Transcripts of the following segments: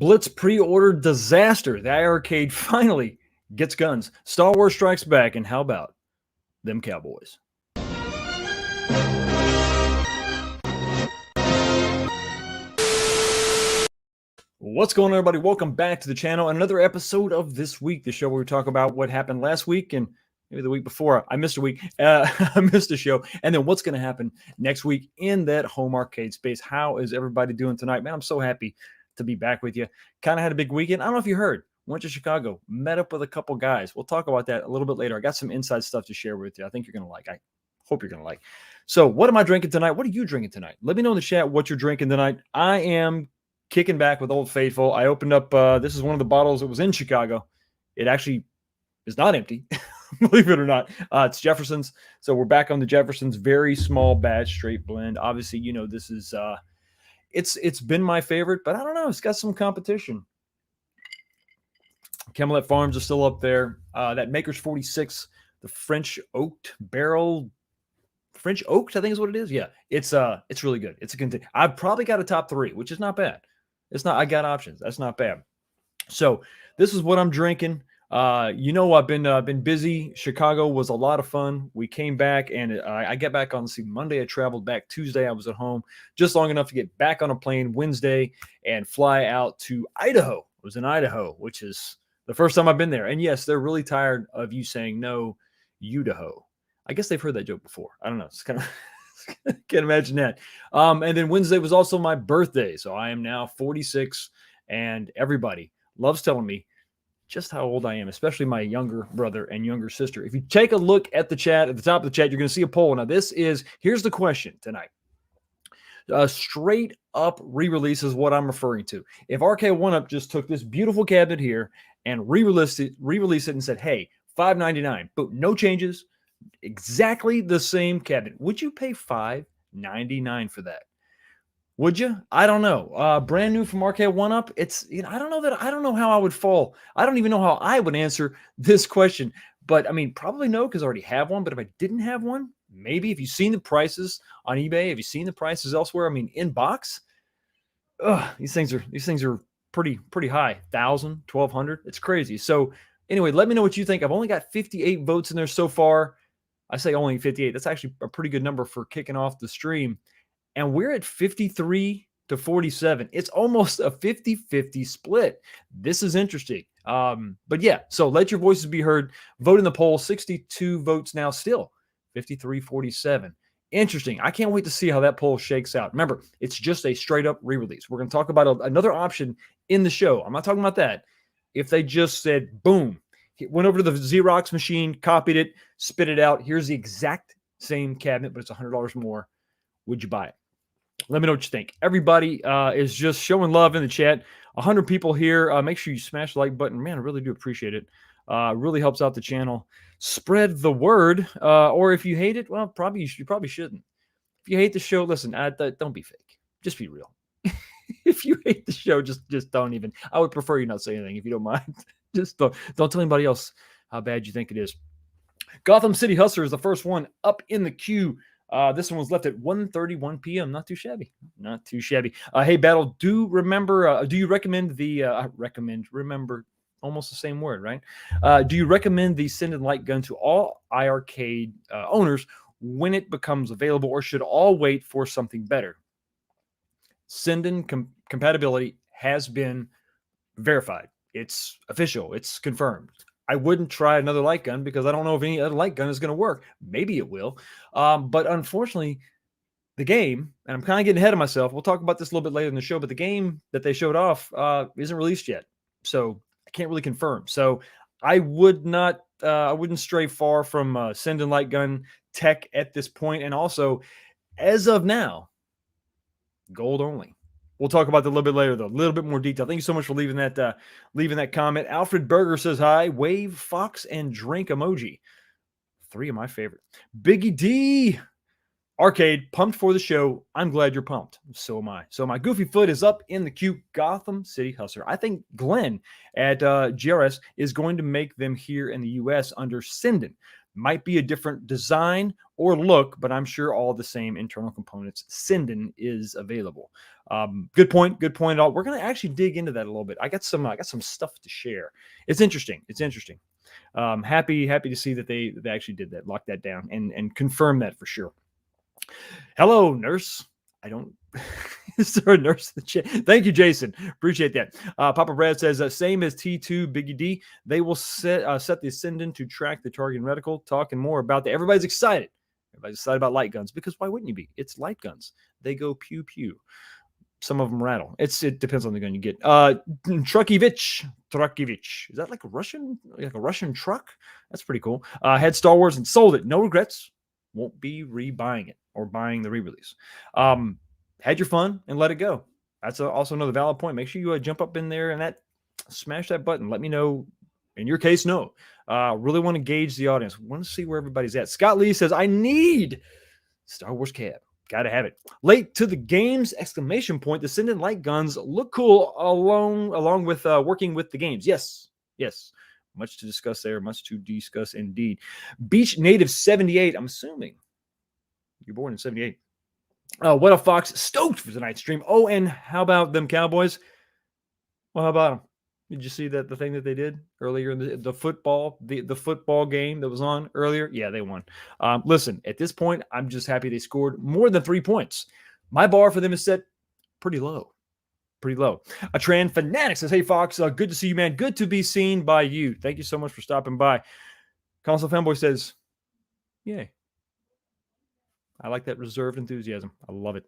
Blitz pre-order disaster. The iiRcade finally gets guns. Star Wars Strikes Back, and how about them Cowboys? What's going on, everybody? Welcome back to the channel. Another episode of This Week, the show where we talk about what happened last week and maybe the week before. I missed a week. I missed a show. And then what's going to happen next week in that home arcade space. How is everybody doing tonight? Man, I'm so happy to be back with you. Kind of had a big weekend. I don't know if you heard. Went to Chicago, met up with a couple guys. We'll talk about that a little bit later. I got some inside stuff to share with you. I think you're going to like. I hope you're going to like. So what am I drinking tonight? What are you drinking tonight? Let me know in the chat what you're drinking tonight. I am kicking back with Old Faithful. I opened up, this is one of the bottles that was in Chicago. It actually is not empty, believe it or not. It's Jefferson's. So we're back on the Jefferson's, very small batch, straight blend. Obviously, you know, this is, it's been my favorite, but I don't know. It's got some competition. Camelot Farms are still up there. That Maker's 46, the French oaked barrel, French oaked, I think is what it is. Yeah, it's really good. It's a content. I've probably got a top 3, which is not bad. It's not. I got options. That's not bad. So this is what I'm drinking. You know, I've been busy. Chicago was a lot of fun. We came back, and I get back on Monday. I traveled back. Tuesday, I was at home just long enough to get back on a plane Wednesday and fly out to Idaho. I was in Idaho, which is the first time I've been there. And yes, they're really tired of you saying no, Idaho. I guess they've heard that joke before. I don't know. It's kind of can't imagine that. And then Wednesday was also my birthday. So I am now 46, and everybody loves telling me just how old I am, especially my younger brother and younger sister. If you take a look at the chat, at the top of the chat, you're going to see a poll. Now, here's the question tonight. Straight up re-release is what I'm referring to. If RK1UP just took this beautiful cabinet here and re-released it and said, hey, $5.99, but no changes, exactly the same cabinet, would you pay $5.99 for that? Would you? I don't know. Brand new from RK1UP. It's, you know, I don't know how I would fall. I don't even know how I would answer this question. But I mean, probably no, because I already have one. But if I didn't have one, maybe. If you've seen the prices on eBay, have you seen the prices elsewhere? I mean, in box, these things are pretty high. 1,000, 1,200. It's crazy. So anyway, let me know what you think. I've only got 58 votes in there so far. I say only 58. That's actually a pretty good number for kicking off the stream. And we're at 53 to 47. It's almost a 50-50 split. This is interesting. But yeah, so let your voices be heard. Vote in the poll. 62 votes now, still 53-47. Interesting. I can't wait to see how that poll shakes out. Remember, it's just a straight up re-release. We're going to talk about another option in the show. I'm not talking about that. If they just said, boom, went over to the Xerox machine, copied it, spit it out. Here's the exact same cabinet, but it's $100 more. Would you buy it? Let me know what you think. Everybody is just showing love in the chat. 100 people here. Make sure you smash the like button. Man, I really do appreciate it. Really helps out the channel. Spread the word. Or if you hate it, well, you probably shouldn't. If you hate the show, listen, don't be fake. Just be real. If you hate the show, just don't even. I would prefer you not say anything if you don't mind. Just don't tell anybody else how bad you think it is. Gotham City Hustler is the first one up in the queue. This one was left at 1:31 p.m. Not too shabby. Not too shabby. Hey, Battle, do you recommend the remember almost the same word, right? Do you recommend the Send and Light gun to all iiRcade owners when it becomes available, or should all wait for something better? Send and compatibility has been verified. It's official. It's confirmed. I wouldn't try another light gun because I don't know if any other light gun is going to work. Maybe it will. But unfortunately, the game, and I'm kind of getting ahead of myself. We'll talk about this a little bit later in the show, but the game that they showed off isn't released yet. So I can't really confirm. So I wouldn't stray far from Send and Light gun tech at this point. And also, as of now, gold only. We'll talk about that a little bit later, though. A little bit more detail. Thank you so much for leaving that comment. Alfred Berger says hi. Wave, Fox, and drink emoji. 3 of my favorite. Biggie D. Arcade, pumped for the show. I'm glad you're pumped. So am I. So my Goofy Foot is up in the cute Gotham City Hustler. I think Glenn at GRS is going to make them here in the U.S. under Sinden. Might be a different design or look, but I'm sure all the same internal components. Sinden is available. Good point. Good point at all. We're going to actually dig into that a little bit. I got some stuff to share. It's interesting. It's interesting. Happy to see that they actually did that, lock that down, and confirm that for sure. Hello, nurse. I don't. Is there a nurse in the chat? Thank you, Jason. Appreciate that. Papa Brad says, same as T2 Biggie D. They will set the Ascendant to track the target reticle. Talking more about that. Everybody's excited. Everybody's excited about light guns because why wouldn't you be? It's light guns. They go pew pew. Some of them rattle. It depends on the gun you get. Truckivich. Is that like a Russian truck? That's pretty cool. Had Star Wars and sold it. No regrets. Won't be rebuying it or buying the re-release. Had your fun and let it go. That's also another valid point. Make sure you jump up in there and smash that button. Let me know. In your case, no. Really want to gauge the audience. Want to see where everybody's at. Scott Lee says, I need Star Wars cab. Got to have it. Late to the games! Exclamation point. The Sinden light guns look cool along with working with the games. Yes. Much to discuss there. Much to discuss indeed. Beach Native 78. I'm assuming you're born in 78. What a Fox. Stoked for tonight's stream. Oh, and how about them Cowboys? Well, how about them? Did you see the thing that they did earlier in the football game that was on earlier? Yeah, they won. Listen, at this point, I'm just happy they scored more than 3 points. My bar for them is set pretty low. A Tran Fanatic says, hey, Fox, good to see you, man. Good to be seen by you. Thank you so much for stopping by. Console Fanboy says, yay. I like that reserved enthusiasm. I love it.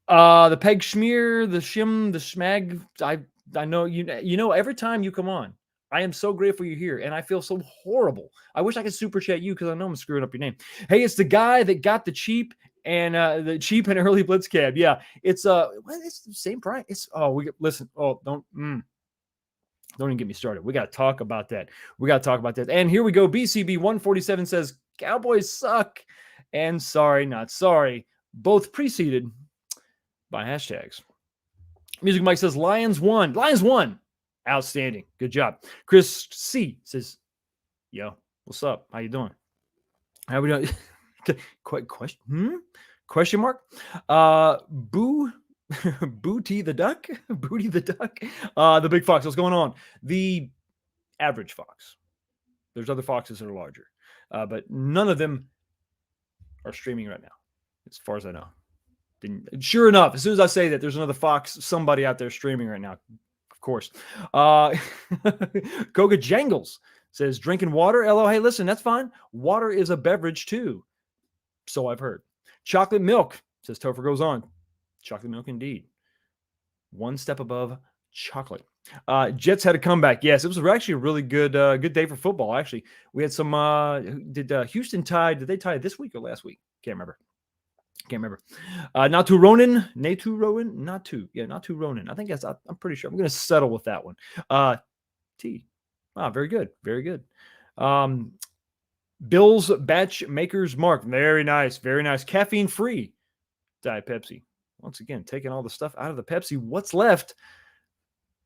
The Peg Schmear, the Shim, the Schmag. I know you know every time you come on, I am so grateful you're here, and I feel so horrible. I wish I could super chat you because I know I'm screwing up your name. Hey, it's the guy that got the cheap and early Blitz cab. Yeah, it's it's the same price. It's listen. Oh, don't even get me started. We got to talk about that. And here we go. BCB 147 says Cowboys suck, and sorry, not sorry. Both preceded by hashtags. Music Mike says Lions won. Outstanding. Good job. Chris C says, yo, what's up? How you doing? How we doing? Question mark? Booty the duck? Booty the duck? The big fox. What's going on? The average fox. There's other foxes that are larger. But none of them are streaming right now, as far as I know. Sure enough, as soon as I say that, there's another fox, somebody out there streaming right now. Of course. Koga Jangles says, drinking water. LO, hey, listen, that's fine. Water is a beverage too. So I've heard. Chocolate milk, says Topher goes on. Chocolate milk indeed. One step above chocolate. Jets had a comeback. Yes, it was actually a really good day for football. Actually, we had some. Did Houston tie? Did they tie this week or last week? Can't remember. Natu Ronan. I think that's. I'm pretty sure. I'm going to settle with that one. T. Wow, very good. Bill's Batch Maker's Mark. Very nice. Caffeine free. Diet Pepsi. Once again, taking all the stuff out of the Pepsi. What's left?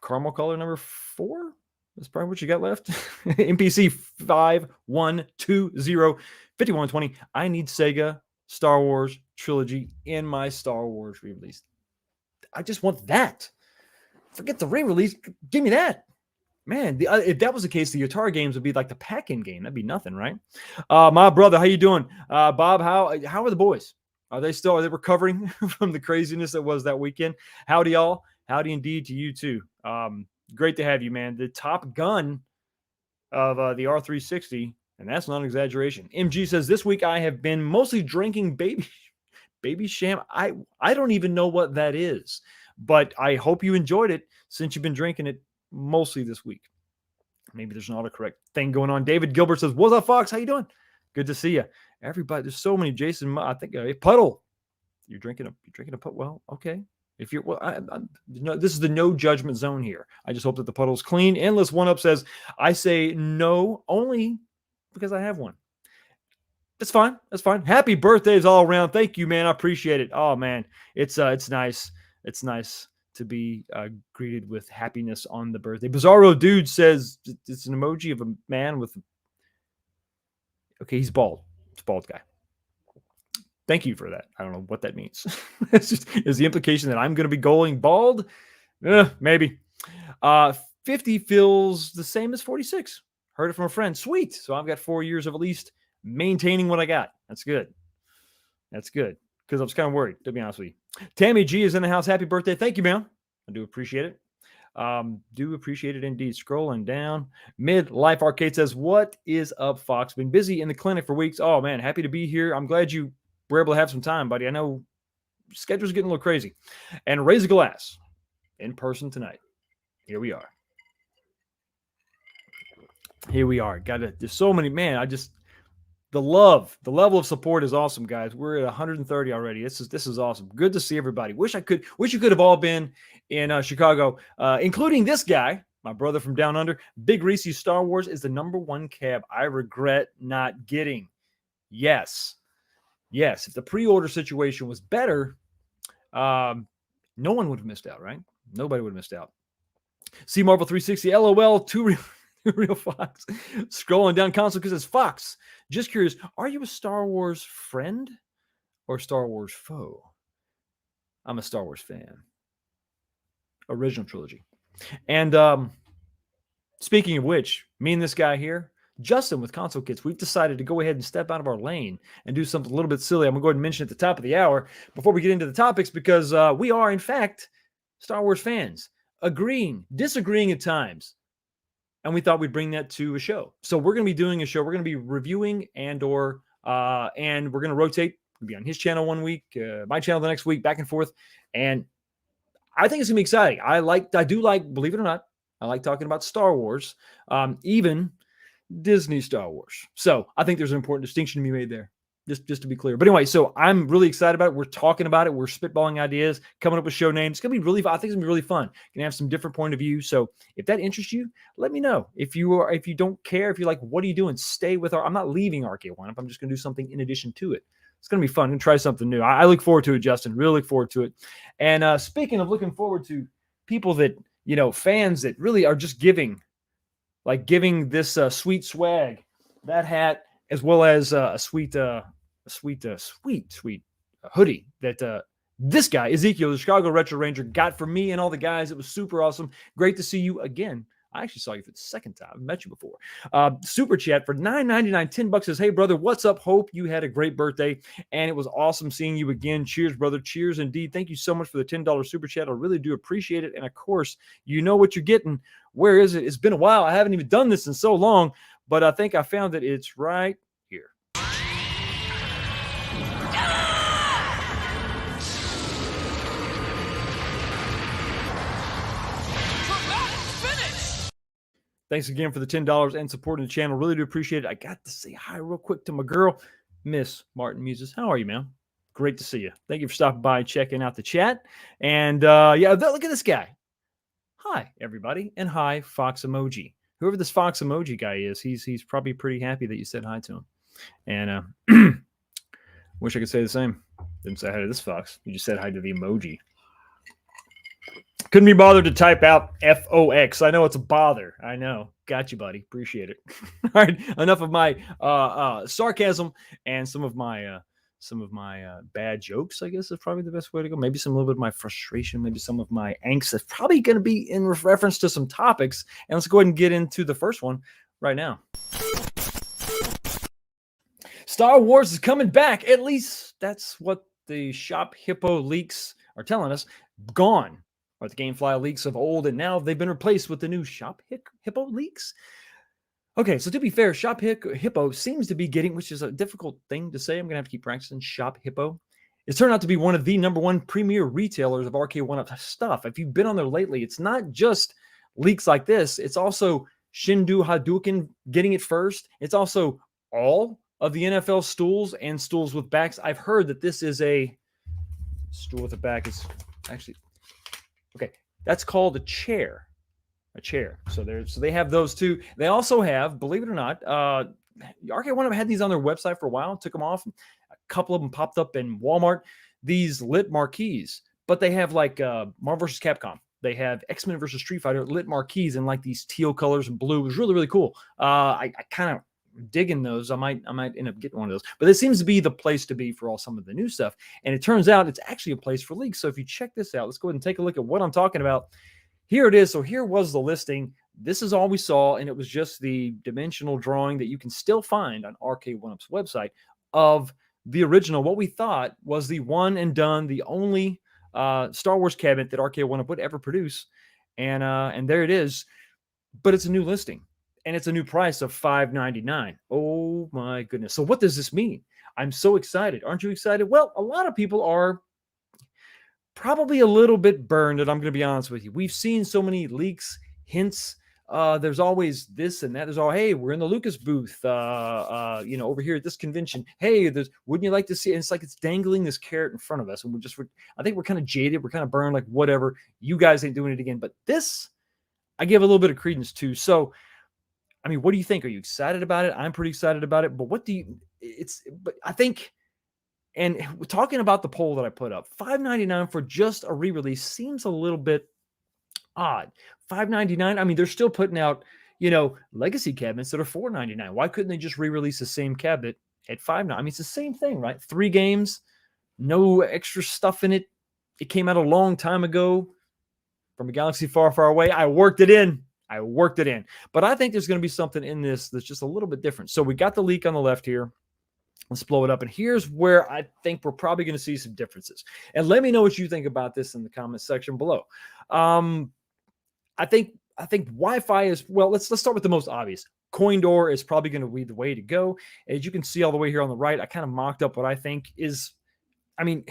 Caramel color number 4. That's probably what you got left. NPC 51205120. I need Sega Star Wars trilogy in my Star Wars re-release. I just want that. Forget the re-release. Give me that. Man, if that was the case, the Atari games would be like the pack-in game. That'd be nothing, right? My brother, how you doing? Bob, how are the boys? Are they recovering from the craziness that was that weekend? Howdy, y'all. Howdy indeed to you too. Great to have you, man. The Top Gun of the R360, and that's not an exaggeration. MG says, this week I have been mostly drinking baby sham. I don't even know what that is, but I hope you enjoyed it since you've been drinking it mostly this week. Maybe there's an autocorrect thing going on. David Gilbert says, what's up, Fox? How you doing? Good to see you. Everybody, there's so many. Jason, I think Puddle. You're drinking a puddle. Well, okay. If you're this is the no judgment zone here. I just hope that the puddle's clean. Endless One Up says, I say no only because I have one. That's fine. That's fine. Happy birthdays all around. Thank you, man. I appreciate it. Oh man, it's nice. It's nice to be greeted with happiness on the birthday. Bizarro Dude says it's an emoji of a man with. Okay, he's bald. It's a bald guy. Thank you for that. I don't know what that means. Is the implication that I'm going to be going bald? Maybe. 50 feels the same as 46. Heard it from a friend. Sweet. So I've got 4 years of at least maintaining what I got. That's good. That's good. Because I was kind of worried, to be honest with you. Tammy G is in the house. Happy birthday. Thank you, man. I do appreciate it. Do appreciate it indeed. Scrolling down. Midlife Arcade says, what is up, Fox? Been busy in the clinic for weeks. Oh, man. Happy to be here. I'm glad you were able to have some time, buddy. I know schedule's getting a little crazy. And Raise a Glass in person tonight. Here we are. Here we are. There's so many, man. The level of support is awesome, guys. We're at 130 already. This is awesome. Good to see everybody. Wish you could have all been in Chicago, including this guy, my brother from down under. Big Reese's Star Wars is the #1 cab I regret not getting. Yes. If the pre-order situation was better, no one would have missed out, right? Nobody would have missed out. See Marvel 360, LOL, two real Fox. Scrolling down console because it's Fox. Just curious, are you a Star Wars friend or Star Wars foe? I'm a Star Wars fan. Original trilogy. And speaking of which, me and this guy here, Justin with Console Kits, we've decided to go ahead and step out of our lane and do something a little bit silly. I'm going to go ahead and mention at the top of the hour before we get into the topics because we are, in fact, Star Wars fans. Agreeing, disagreeing at times. And we thought we'd bring that to a show. So we're going to be doing a show. We're going to be reviewing and we're going to rotate. We'll be on his channel one week, my channel the next week, back and forth. And I think it's going to be exciting. I do like, believe it or not, I like talking about Star Wars, even Disney Star Wars. So I think there's an important distinction to be made there, just to be clear. But anyway, so I'm really excited about it. We're talking about it. We're spitballing ideas, coming up with show names. It's going to be really, I think it's going to be really fun. Going to have some different point of view. So if that interests you, let me know. If you don't care, if you're like, what are you doing? Stay with I'm not leaving Arcade One. I'm just going to do something in addition to it. It's going to be fun and try something new. I look forward to it, Justin. Really look forward to it. And speaking of looking forward to people that, fans that really are just giving this sweet swag, that hat, as well as a sweet hoodie that this guy, Ezekiel, the Chicago Retro Ranger, got for me and all the guys. It was super awesome. Great to see you again. I actually saw you for the second time. I've met you before. Super chat for $9.99, $10 says, hey, brother, what's up? Hope you had a great birthday, and it was awesome seeing you again. Cheers, brother. Cheers indeed. Thank you so much for the $10 super chat. I really do appreciate it. And, of course, you know what you're getting. Where is it? It's been a while. I haven't even done this in so long, but I think I found it. It's right here. Thanks again for the $10 and supporting the channel. Really do appreciate it. I got to say hi real quick to my girl, Miss Martin Muses. How are you, man? Great to see you. Thank you for stopping by and checking out the chat. And yeah, look at this guy. Hi, everybody. And hi, Fox Emoji. Whoever this Fox Emoji guy is, he's probably pretty happy that you said hi to him. And wish I could say the same. Didn't say hi to this Fox. You just said hi to the emoji. Couldn't be bothered to type out FOX. I know it's a bother. I know. Got you, buddy. Appreciate it. All right. Enough of my sarcasm and some of my bad jokes, I guess is probably the best way to go. Maybe a little bit of my frustration, maybe some of my angst. That's probably going to be in reference to some topics. And let's go ahead and get into the first one right now. Star Wars is coming back. At least that's what the Shop Hippo leaks are telling us. Gone are the GameFly leaks of old, and now they've been replaced with the new Shop Hippo leaks. Okay, so to be fair, Shop Hippo seems to be getting, which is a difficult thing to say. I'm going to have to keep practicing. Shop Hippo. It's turned out to be one of the #1 premier retailers of Arcade 1-Up stuff. If you've been on there lately, it's not just leaks like this. It's also Shindu Hadouken getting it first. It's also all of the NFL stools and stools with backs. I've heard that this is a stool with a back. Is actually... Okay, that's called a chair. A chair. So they have those two. They also have, believe it or not, Arcade One Up had these on their website for a while, took them off. A couple of them popped up in Walmart. These lit marquees, but they have like Marvel vs. Capcom. They have X-Men versus Street Fighter lit marquees in like these teal colors and blue. It was really, really cool. I kind of digging those. I might end up getting one of those. But this seems to be the place to be for all some of the new stuff. And it turns out it's actually a place for leaks. So if you check this out, let's go ahead and take a look at what I'm talking about. Here it is. So here was the listing. This is all we saw, and it was just the dimensional drawing that you can still find on Arcade One Up's website of the original, what we thought was the one and done, the only Star Wars cabinet that Arcade One Up would ever produce. And there it is. But it's a new listing, and it's a new price of $599. Oh my goodness. So what does this mean? I'm so excited. Aren't you excited? Well, a lot of people are probably a little bit burned, and I'm going to be honest with you. We've seen so many leaks, hints. There's always this and that. There's all, hey, we're in the Lucas booth, over here at this convention. Hey, wouldn't you like to see it? And it's like it's dangling this carrot in front of us, and I think we're kind of jaded. We're kind of burned, like whatever. You guys ain't doing it again. But this, I give a little bit of credence to. So, I mean, what do you think? Are you excited about it? I'm pretty excited about it. But but I think, and talking about the poll that I put up, $599 for just a re-release seems a little bit odd. $599. I mean, they're still putting out, legacy cabinets that are $499. Why couldn't they just re-release the same cabinet at $599? I mean, it's the same thing, right? 3 games, no extra stuff in it. It came out a long time ago from a galaxy far, far away. I worked it in. But I think there's going to be something in this that's just a little bit different. So we got the leak on the left here. Let's blow it up. And here's where I think we're probably going to see some differences. And let me know what you think about this in the comment section below. I think Wi-Fi is, well, let's start with the most obvious. Coin door is probably going to be the way to go. As you can see all the way here on the right, I kind of mocked up what I think is, I mean,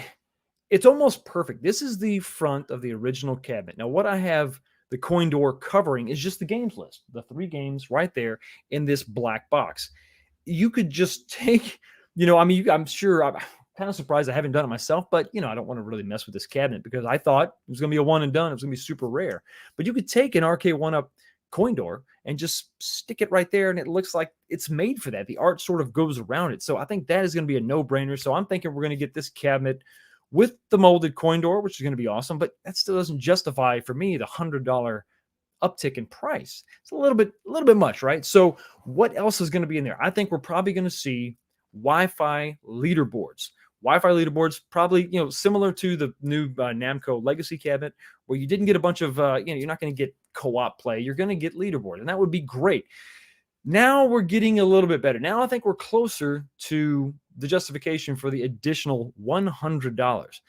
it's almost perfect. This is the front of the original cabinet. Now, what I have the coin door covering is just the games list, the 3 games right there in this black box. You could just take, I'm sure, I'm kind of surprised I haven't done it myself, but I don't want to really mess with this cabinet because I thought it was going to be a one and done. It was going to be super rare. But you could take an Arcade One Up coin door and just stick it right there, and it looks like it's made for that. The art sort of goes around it. So I think that is going to be a no-brainer. So I'm thinking we're going to get this cabinet with the molded coin door, which is going to be awesome, but that still doesn't justify for me the $100 uptick in price. It's a little bit much, right? So what else is going to be in there? I think we're probably going to see Wi-Fi leaderboards. Wi-Fi leaderboards, probably, similar to the new Namco Legacy cabinet, where you didn't get a bunch of, you're not going to get co-op play. You're going to get leaderboard, and that would be great. Now we're getting a little bit better. Now I think we're closer to the justification for the additional $100.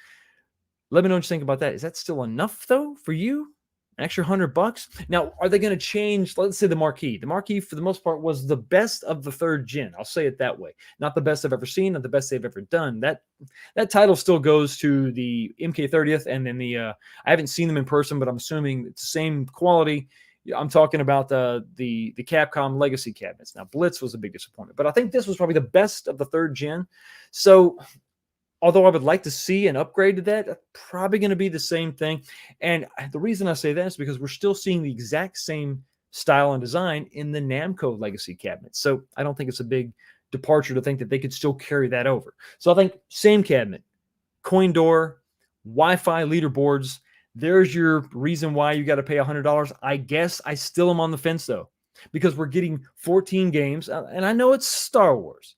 Let me know what you think about that. Is that still enough, though, for you? An extra $100? Now, are they going to change, let's say, the marquee? The marquee, for the most part, was the best of the 3rd gen. I'll say it that way. Not the best I've ever seen, not the best they've ever done. That title still goes to the MK30th, and then I haven't seen them in person, but I'm assuming it's the same quality. I'm talking about the Capcom Legacy cabinets. Now, Blitz was a big disappointment, but I think this was probably the best of the 3rd gen. So, although I would like to see an upgrade to that, that's probably going to be the same thing. And the reason I say that is because we're still seeing the exact same style and design in the Namco Legacy cabinet. So I don't think it's a big departure to think that they could still carry that over. So I think same cabinet, coin door, Wi-Fi leaderboards. There's your reason why you got to pay $100. I guess I still am on the fence, though, because we're getting 14 games. And I know it's Star Wars.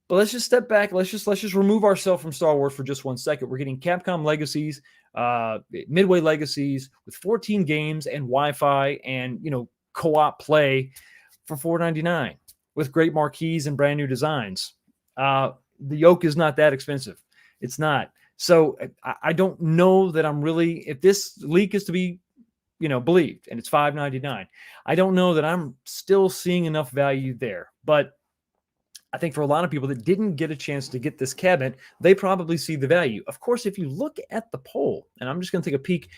But let's just step back. Let's just remove ourselves from Star Wars for just 1 second. We're getting Capcom Legacies, Midway Legacies with 14 games and Wi-Fi and co-op play for $499 with great marquees and brand new designs. The yoke is not that expensive. It's not. So I don't know that I'm really, if this leak is to be believed, and it's $599, I don't know that I'm still seeing enough value there. But I think for a lot of people that didn't get a chance to get this cabinet, they probably see the value. Of course, if you look at the poll, and I'm just going to take a peek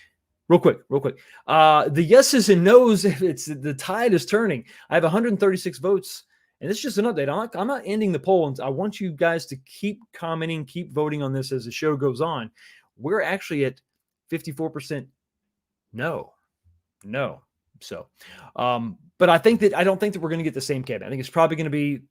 real quick. The yeses and nos, it's the tide is turning. I have 136 votes, and it's just an update. I'm not ending the poll, and I want you guys to keep commenting, keep voting on this as the show goes on. We're actually at 54% no. So, but I don't think that we're going to get the same cabinet. I think it's probably going to be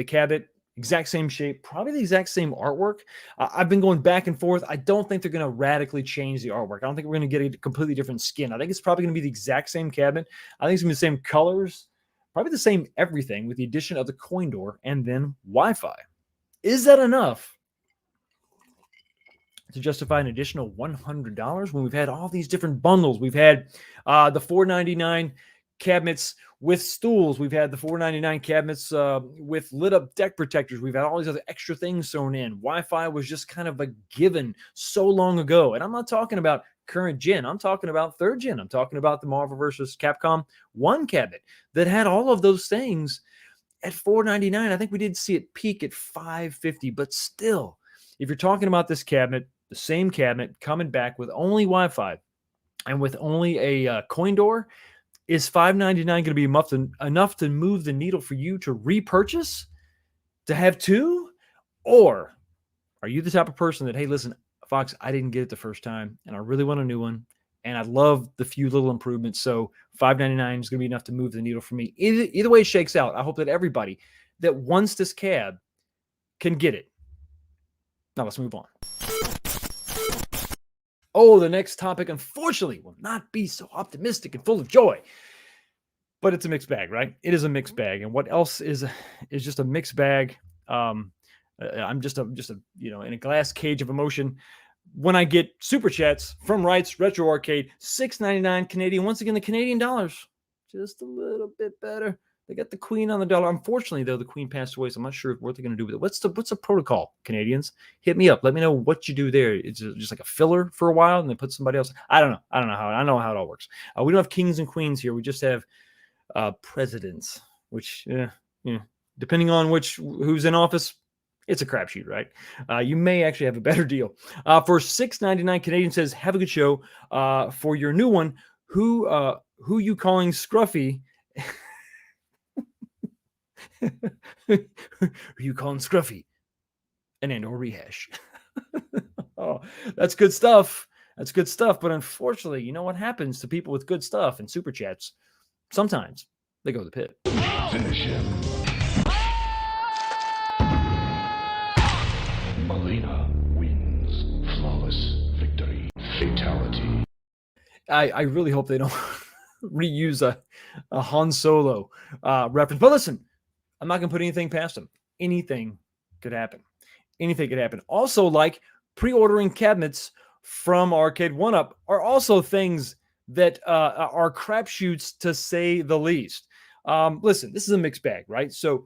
the cabinet, exact same shape, probably the exact same artwork. I've been going back and forth. I don't think they're going to radically change the artwork. I don't think we're going to get a completely different skin. I think it's probably going to be the exact same cabinet. I think it's going to be the same colors, probably the same everything with the addition of the coin door and then Wi-Fi. Is that enough to justify an additional $100 when we've had all these different bundles? We've had the $499 cabinets with stools. We've had the $499 cabinets with lit up deck protectors. We've had all these other extra things thrown in. Wi-Fi was just kind of a given so long ago. And I'm not talking about current gen. I'm talking about third gen. I'm talking about the Marvel vs. Capcom 1 cabinet that had all of those things at $499. I think we did see it peak at $550, but still, if you're talking about this cabinet, the same cabinet coming back with only Wi-Fi and with only a coin door, is $599 going to be enough to move the needle for you to repurchase, to have two? Or are you the type of person that, hey, listen, Fox, I didn't get it the first time, and I really want a new one, and I love the few little improvements, so $599 is going to be enough to move the needle for me. Either way it shakes out, I hope that everybody that wants this cab can get it. Now let's move on. Oh, the next topic, unfortunately, will not be so optimistic and full of joy. But it's a mixed bag, right? It is a mixed bag. And what else is just a mixed bag? I'm just a in a glass cage of emotion when I get super chats from Wright's Retro Arcade, $6.99 Canadian. Once again, the Canadian dollars just a little bit better. They got the Queen on the dollar. Unfortunately, though, the Queen passed away, so I'm not sure what they're going to do with it. What's the protocol, Canadians? Hit me up. Let me know what you do there. It's just like a filler for a while, and then put somebody else. I don't know how it all works. We don't have kings and queens here. We just have presidents, which, depending on who's in office, it's a crapshoot, right? You may actually have a better deal. For $6.99 Canadian, says, have a good show. For your new one, who you calling Scruffy? Who you calling Scruffy? An annual rehash. Oh, that's good stuff. That's good stuff. But unfortunately, you know what happens to people with good stuff and super chats? Sometimes they go to the pit. Finish him. Melina wins. Flawless victory. Fatality. I really hope they don't reuse a Han Solo reference. But listen, I'm not going to put anything past them. Anything could happen. Anything could happen. Also, like pre-ordering cabinets from Arcade 1-Up are also things that are crapshoots, to say the least. Listen, this is a mixed bag, right? So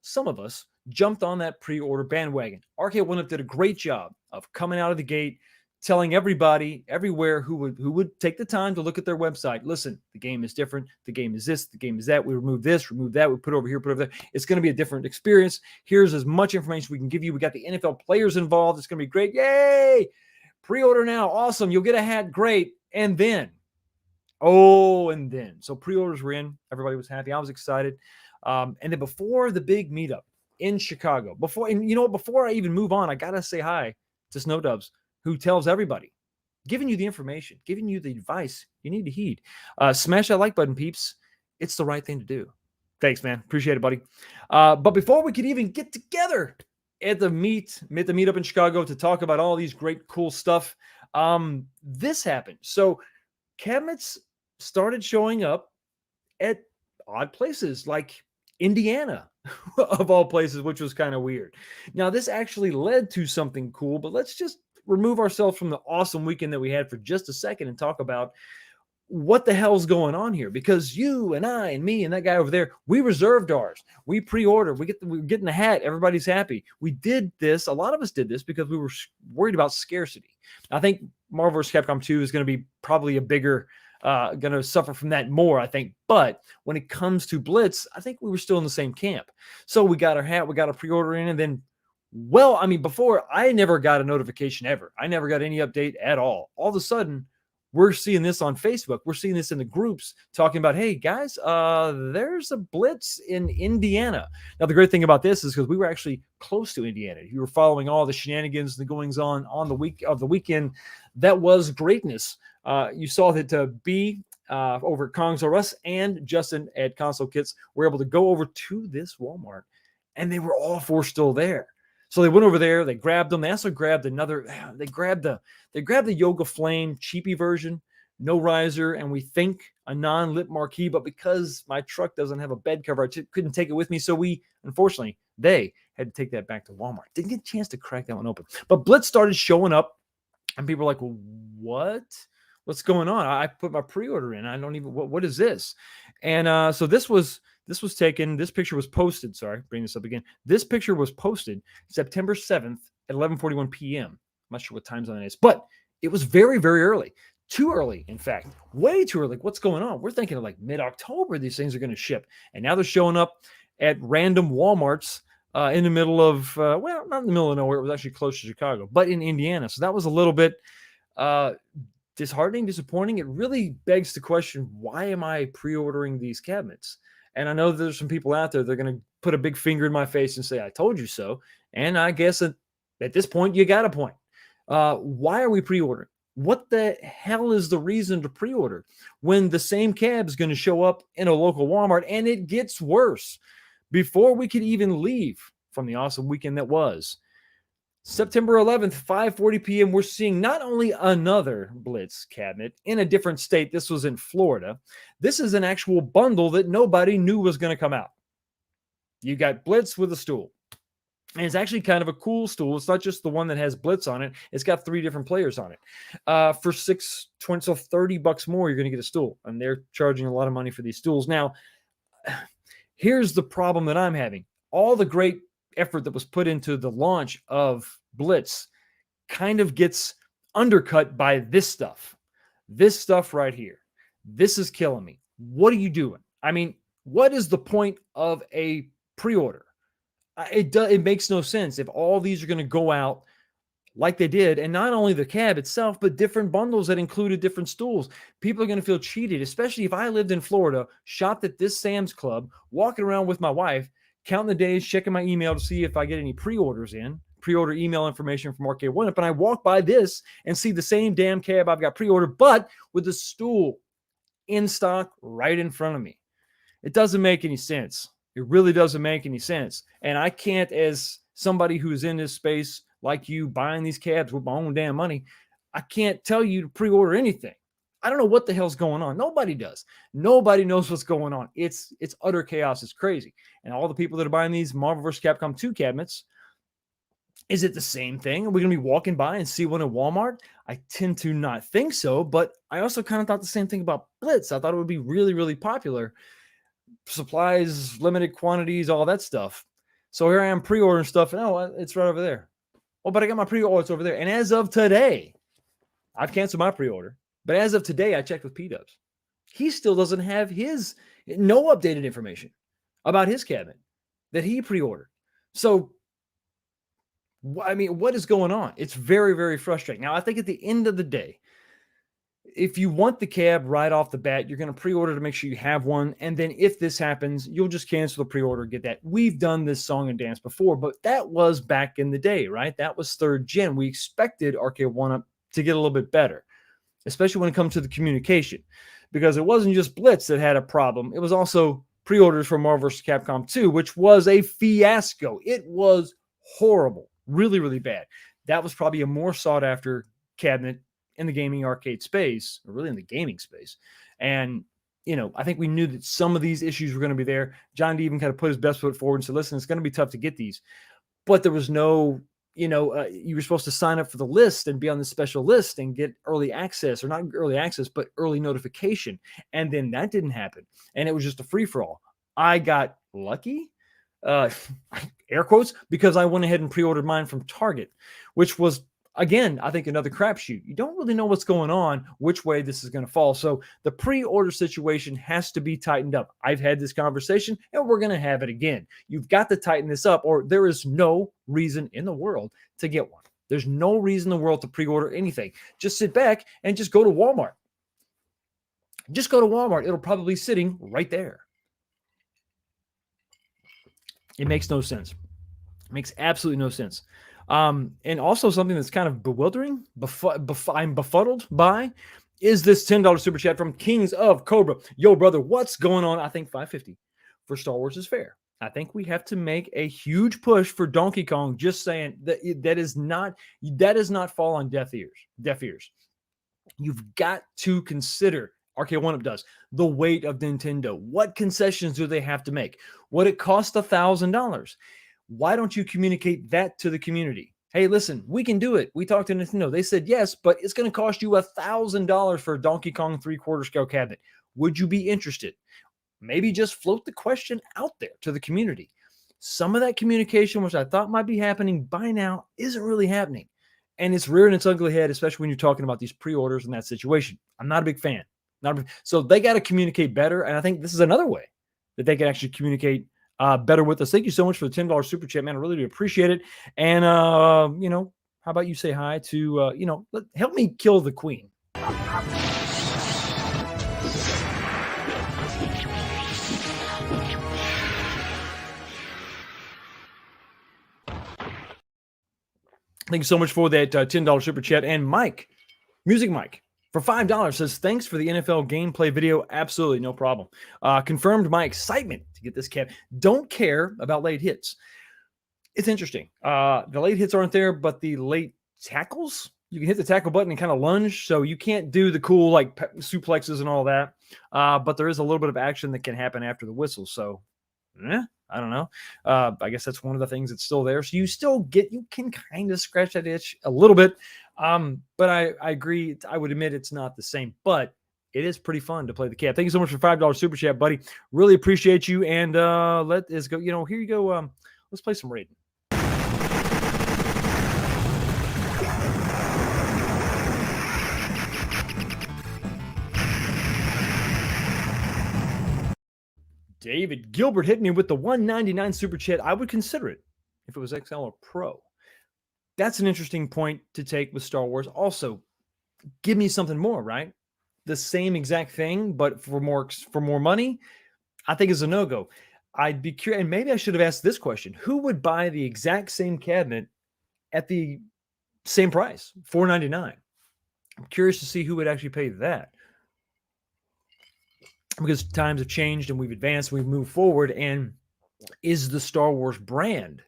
some of us jumped on that pre-order bandwagon. Arcade 1-Up did a great job of coming out of the gate, telling everybody everywhere who would take the time to look at their website, listen, the game is different. The game is this. The game is that. We remove this, remove that. We put over here, put over there. It's going to be a different experience. Here's as much information we can give you. We got the NFL players involved. It's going to be great. Yay! Pre-order now. Awesome. You'll get a hat. Great. And then. So pre-orders were in. Everybody was happy. I was excited. And then before the big meetup in Chicago, before I even move on, I got to say hi to Snow Dubs, who tells everybody, giving you the information, giving you the advice you need to heed. Smash that like button, peeps. It's the right thing to do. Thanks, man. Appreciate it, buddy. But before we could even get together at the meetup in Chicago to talk about all these great, cool stuff, this happened. So cabinets started showing up at odd places like Indiana, of all places, which was kind of weird. Now, this actually led to something cool, but let's just remove ourselves from the awesome weekend that we had for just a second and talk about what the hell's going on here. Because you and I and me and that guy over there, we reserved ours. We pre-ordered. We're getting the hat. Everybody's happy. We did this. A lot of us did this because we were worried about scarcity. I think Marvel vs. Capcom 2 is going to be probably a bigger, going to suffer from that more, I think. But when it comes to Blitz, I think we were still in the same camp. So we got our hat. We got a pre-order in, and then before, I never got a notification ever. I never got any update at all. All of a sudden, we're seeing this on Facebook. We're seeing this in the groups talking about, hey, guys, there's a Blitz in Indiana. Now, the great thing about this is because we were actually close to Indiana. If you were following all the shenanigans and the goings-on the weekend, that was greatness. You saw that B over at Kongs R Us and Justin at Console Kits were able to go over to this Walmart, and they were all 4 still there. So they went over there, they grabbed them. They also grabbed they grabbed the Yoga Flame cheapy version, no riser, and we think a non-lip marquee, but because my truck doesn't have a bed cover, I couldn't take it with me. So they had to take that back to Walmart. Didn't get a chance to crack that one open. But Blitz started showing up, and people were like, well, what's going on? I put my pre-order in. I don't even, what is this? And so this was taken, this picture was posted, sorry, bring this up again. This picture was posted September 7th at 11:41 p.m. I'm not sure what time zone it is, but it was very, very early. Too early, in fact, way too early. What's going on? We're thinking of like mid-October these things are going to ship. And now they're showing up at random Walmarts in the middle of, well, not in the middle of nowhere. It was actually close to Chicago, but in Indiana. So that was a little bit disheartening, disappointing. It really begs the question, why am I pre-ordering these cabinets? And I know there's some people out there, they're going to put a big finger in my face and say, I told you so. And I guess at this point, you got a point. Why are we pre-ordering? What the hell is the reason to pre-order when the same cab is going to show up in a local Walmart? And it gets worse. Before we could even leave from the awesome weekend that was September 11th, 5:40 p.m., we're seeing not only another Blitz cabinet in a different state. This was in Florida. This is an actual bundle that nobody knew was going to come out. You got Blitz with a stool. And it's actually kind of a cool stool. It's not just the one that has Blitz on it. It's got 3 different players on it. For $6.20, so $30 more, you're going to get a stool. And they're charging a lot of money for these stools. Now, here's the problem that I'm having. All the great effort that was put into the launch of Blitz kind of gets undercut by this stuff. This stuff right here. This is killing me. What are you doing? I mean, what is the point of a pre-order? It makes no sense if all these are going to go out like they did, and not only the cab itself, but different bundles that included different stools. People are going to feel cheated, especially if I lived in Florida, shopped at this Sam's Club, walking around with my wife, counting the days, checking my email to see if I get any pre-orders in, pre-order email information from Arcade One Up, and I walk by this and see the same damn cab I've got pre-ordered, but with the stool in stock right in front of me. It doesn't make any sense. It really doesn't make any sense. And I can't, as somebody who's in this space like you, buying these cabs with my own damn money, I can't tell you to pre-order anything. I don't know what the hell's going on. Nobody does. Nobody knows what's going on. It's utter chaos. It's crazy. And all the people that are buying these Marvel vs. Capcom 2 cabinets, is it the same thing? Are we going to be walking by and see one at Walmart? I tend to not think so, but I also kind of thought the same thing about Blitz. I thought it would be really, really popular. Supplies, limited quantities, all that stuff. So here I am pre-ordering stuff, and it's right over there. Oh, but I got my pre-order, it's over there. And as of today, I've canceled my pre-order. But as of today, I checked with P-Dubs. He still doesn't have no updated information about his cabinet that he pre-ordered. So, I mean, what is going on? It's very, very frustrating. Now, I think at the end of the day, if you want the cab right off the bat, you're going to pre-order to make sure you have one. And then if this happens, you'll just cancel the pre-order, get that. We've done this song and dance before, but that was back in the day, right? That was 3rd gen. We expected Arcade One Up to get a little bit better, especially when it comes to the communication, because it wasn't just Blitz that had a problem. It was also pre-orders for Marvel vs. Capcom 2, which was a fiasco. It was horrible, really, really bad. That was probably a more sought after cabinet in the gaming arcade space, or really in the gaming space. And, I think we knew that some of these issues were going to be there. John D even kind of put his best foot forward and said, listen, it's going to be tough to get these. But there was no, you were supposed to sign up for the list and be on the special list and get early access, or not early access, but early notification. And then that didn't happen. And it was just a free-for-all. I got lucky, air quotes, because I went ahead and pre-ordered mine from Target, which was, again, I think another crapshoot. You don't really know what's going on, which way this is going to fall. So the pre-order situation has to be tightened up. I've had this conversation, and we're going to have it again. You've got to tighten this up, or there is no reason in the world to get one. There's no reason in the world to pre-order anything. Just sit back and just go to Walmart. Just go to Walmart. It'll probably be sitting right there. It makes no sense. It makes absolutely no sense. And also something that's kind of bewildering, I'm befuddled by, is this $10 super chat from Kings of Cobra. Yo, brother, what's going on? I think 550 for Star Wars is fair. I think we have to make a huge push for Donkey Kong. Just saying that does not fall on deaf ears. You've got to consider, Arcade One Up does, the weight of Nintendo. What concessions do they have to make? Would it cost $1,000? Why don't you communicate that to the community? Hey, listen, we can do it. We talked to Nintendo. They said yes, but it's going to cost you $1,000 for a Donkey Kong 3/4 scale cabinet. Would you be interested? Maybe just float the question out there to the community. Some of that communication, which I thought might be happening by now, isn't really happening. And it's rearing its ugly head, especially when you're talking about these pre-orders in that situation. I'm not a big fan. So they got to communicate better. And I think this is another way that they can actually communicate better with us. Thank you so much for the $10 super chat, man. I really do appreciate it. And, how about you say hi to, help me kill the queen. Thank you so much for that $10 super chat. And Mike, Music Mike, for $5 says, thanks for the NFL gameplay video. Absolutely, no problem. Confirmed my excitement to get this cap. Don't care about late hits. It's interesting. The late hits aren't there, but the late tackles, you can hit the tackle button and kind of lunge. So you can't do the cool like suplexes and all that. But there is a little bit of action that can happen after the whistle. So, I don't know. I guess that's one of the things that's still there. So you can kind of scratch that itch a little bit. But I agree. I would admit it's not the same, but it is pretty fun to play the cap. Thank you so much for $5 super chat, buddy. Really appreciate you. And let us go. Here you go. Let's play some Raiden. David Gilbert hit me with the $1.99 super chat. I would consider it if it was XL or Pro. That's an interesting point to take with Star Wars. Also, give me something more, right? The same exact thing, but for more money, I think is a no-go. I'd be curious, and maybe I should have asked this question. Who would buy the exact same cabinet at the same price, $499? I'm curious to see who would actually pay that. Because times have changed and we've advanced, we've moved forward. And is the Star Wars brand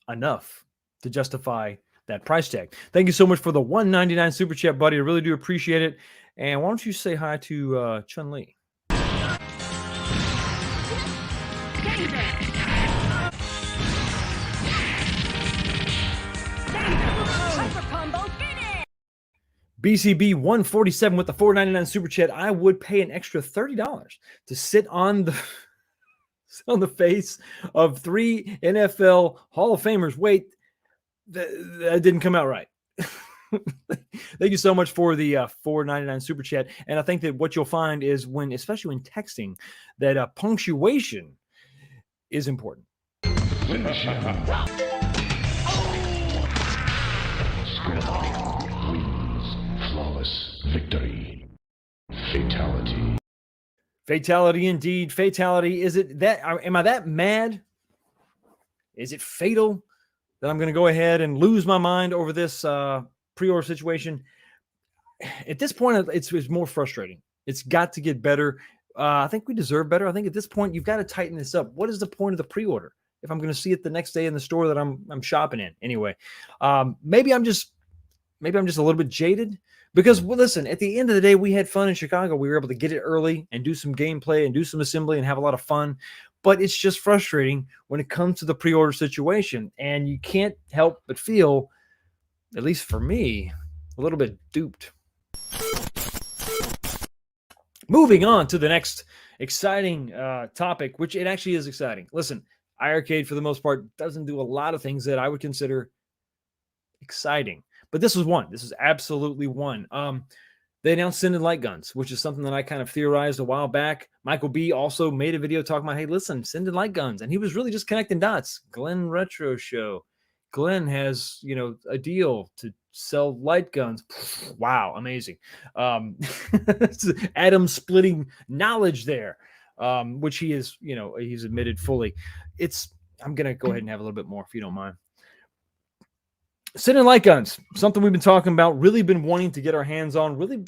enough to justify that price tag? Thank you so much for the $1.99 super chat, buddy. I really do appreciate it. And why don't you say hi to Chun-Li? BCB 147 with the $4.99 super chat. I would pay an extra $30 to sit on the face of 3 NFL Hall of Famers. Wait, that didn't come out right. Thank you so much for the $4.99 super chat. And I think that what you'll find is especially when texting, that punctuation is important. Finish him. Score wins. Flawless victory. Fatality. Fatality indeed. Fatality. Is it that? Am I that mad? Is it fatal that I'm going to go ahead and lose my mind over this pre-order situation? At this point, it's more frustrating. It's got to get better. I think we deserve better. I think at this point, you've got to tighten this up. What is the point of the pre-order if I'm going to see it the next day in the store that I'm shopping in? Anyway, maybe I'm just a little bit jaded because, well, listen, at the end of the day, we had fun in Chicago. We were able to get it early and do some gameplay and do some assembly and have a lot of fun. But it's just frustrating when it comes to the pre-order situation. And you can't help but feel, at least for me, a little bit duped. Moving on to the next exciting topic, which it actually is exciting. Listen, iiRcade, for the most part, doesn't do a lot of things that I would consider exciting. But this was one. This is absolutely one. They announced Sending Light Guns, which is something that I kind of theorized a while back. Michael B. also made a video talking about, hey, listen, Sending Light Guns. And he was really just connecting dots. Glenn Retro Show. Glenn has, a deal to sell light guns. Wow, amazing. Adam splitting knowledge there, which he is, he's admitted fully. I'm going to go ahead and have a little bit more if you don't mind. Sending light guns, something we've been talking about, really been wanting to get our hands on. Really,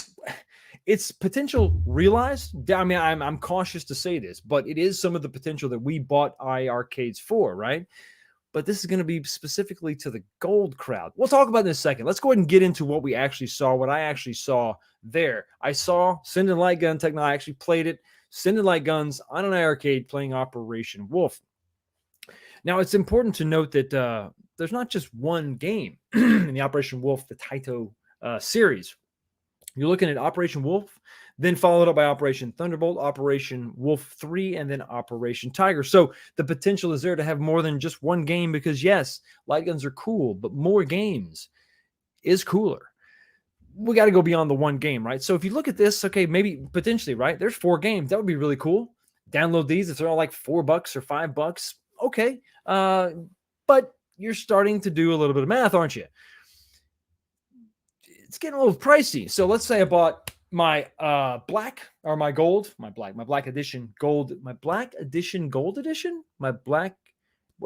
it's potential realized. I mean, I'm cautious to say this, but it is some of the potential that we bought iiRcades for, right? But this is going to be specifically to the gold crowd. We'll talk about it in a second. Let's go ahead and get into what we actually saw, what I actually saw there. I saw Send and Light Gun Technology. I actually played it, Send and Light Guns on an iiRcade playing Operation Wolf. Now, it's important to note that there's not just one game in the Operation Wolf, the Taito series. You're looking at Operation Wolf, then followed up by Operation Thunderbolt, Operation Wolf 3, and then Operation Tiger. So the potential is there to have more than just one game because, yes, light guns are cool, but more games is cooler. We got to go beyond the one game, right? So if you look at this, okay, maybe potentially, right? There's 4 games. That would be really cool. Download these. If they're all like $4 or $5, okay. But you're starting to do a little bit of math, aren't you? It's getting a little pricey. So let's say I bought my black or my gold, my black edition gold, my black edition gold edition, my black.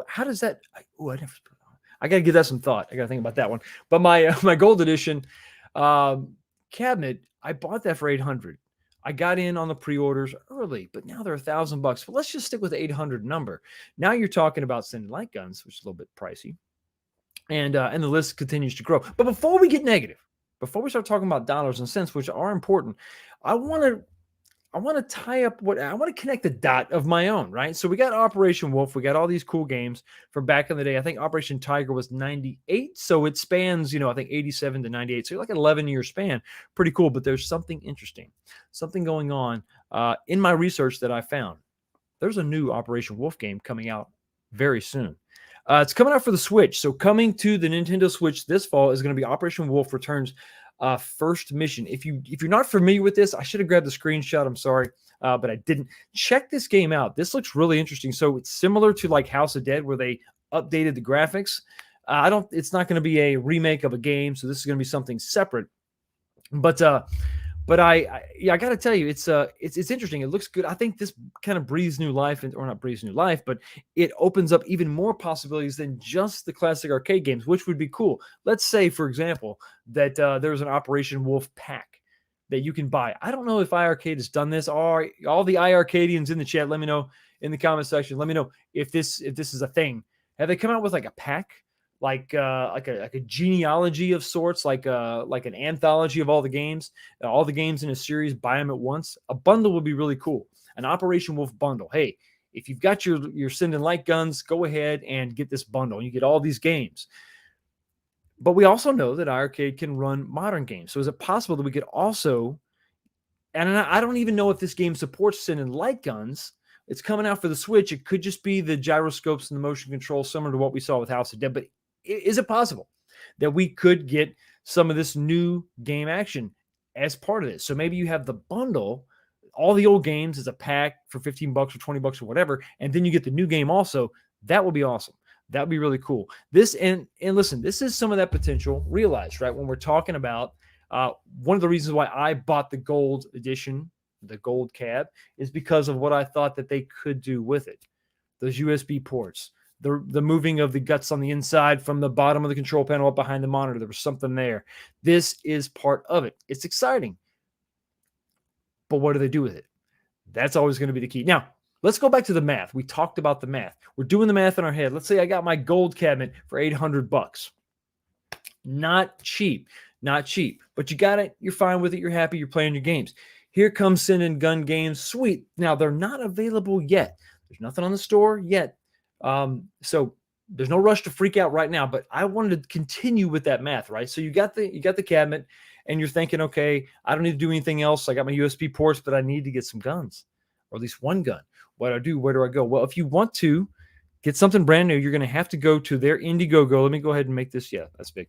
How does that? I got to give that some thought. I got to think about that one. But my my gold edition cabinet, I bought that for $800. I got in on the pre-orders early, but now they're $1,000. But let's just stick with the 800 number. Now you're talking about sending light guns, which is a little bit pricey, and the list continues to grow. But before we get negative, before we start talking about dollars and cents, which are important, I want to tie up I want to connect the dot of my own, right? So we got Operation Wolf, we got all these cool games from back in the day. I think Operation Tiger was 98, so it spans, I think 87 to 98, so like an 11-year span. Pretty cool, but there's something interesting, something going on in my research that I found. There's a new Operation Wolf game coming out very soon. It's coming out for the Switch. So coming to the Nintendo Switch this fall is going to be Operation Wolf Returns First Mission. If you're not familiar with this, I should have grabbed the screenshot. I'm sorry, but I didn't. Check this game out. This looks really interesting. So it's similar to like House of Dead, where they updated the graphics. It's not going to be a remake of a game, so this is going to be something separate. But I got to tell you, it's interesting. It looks good. I think this kind of breathes new life, or not breathes new life, but it opens up even more possibilities than just the classic arcade games, which would be cool. Let's say, for example, that there's an Operation Wolf pack that you can buy. I don't know if iiRcade has done this. All the iiRcadians in the chat, let me know in the comment section. Let me know if this is a thing. Have they come out with like a pack? Like a genealogy of sorts, like an anthology of all the games in a series, buy them at once. A bundle would be really cool. An Operation Wolf bundle. Hey, if you've got your Send and Light guns, go ahead and get this bundle. You get all these games. But we also know that iiRcade can run modern games. So is it possible that we could also, and I don't even know if this game supports Send and Light guns. It's coming out for the Switch. It could just be the gyroscopes and the motion control, similar to what we saw with House of Dead. But is it possible that we could get some of this new game action as part of this? So maybe you have the bundle, all the old games as a pack for $15 or $20 or whatever, and then you get the new game also. That would be awesome. That would be really cool. This and listen, this is some of that potential realized, right? When we're talking about one of the reasons why I bought the gold edition, the gold cab, is because of what I thought that they could do with it. Those USB ports, the moving of the guts on the inside from the bottom of the control panel up behind the monitor. There was something there. This is part of it. It's exciting. But what do they do with it? That's always going to be the key. Now, let's go back to the math. We talked about the math. We're doing the math in our head. Let's say I got my gold cabinet for $800. Not cheap. Not cheap. But you got it. You're fine with it. You're happy. You're playing your games. Here comes Send and Gun games. Sweet. Now, they're not available yet. There's nothing on the store yet. So there's no rush to freak out right now, but I wanted to continue with that math, right? So you got the cabinet and you're thinking, okay, I don't need to do anything else. I got my USB ports, but I need to get some guns, or at least one gun. What do I do? Where do I go? Well, if you want to get something brand new, you're going to have to go to their Indiegogo. Let me go ahead and make this. Yeah, that's big.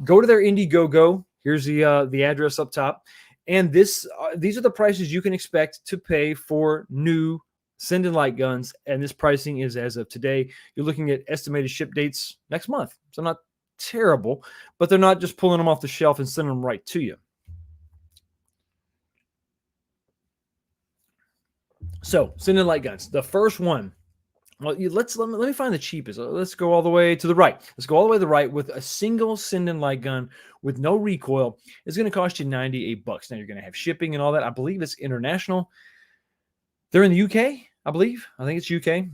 Go to their Indiegogo. Here's the address up top. And these are the prices you can expect to pay for new Send and Light guns, and this pricing is as of today. You're looking at estimated ship dates next month. So not terrible, but they're not just pulling them off the shelf and sending them right to you. So Send and Light guns. The first one, Well, let me find the cheapest. Let's go all the way to the right. Let's go all the way to the right with a single Sinden light gun with no recoil. It's going to cost you $98. Now you're going to have shipping and all that. I believe it's international. They're in the UK, I believe. I think it's UK.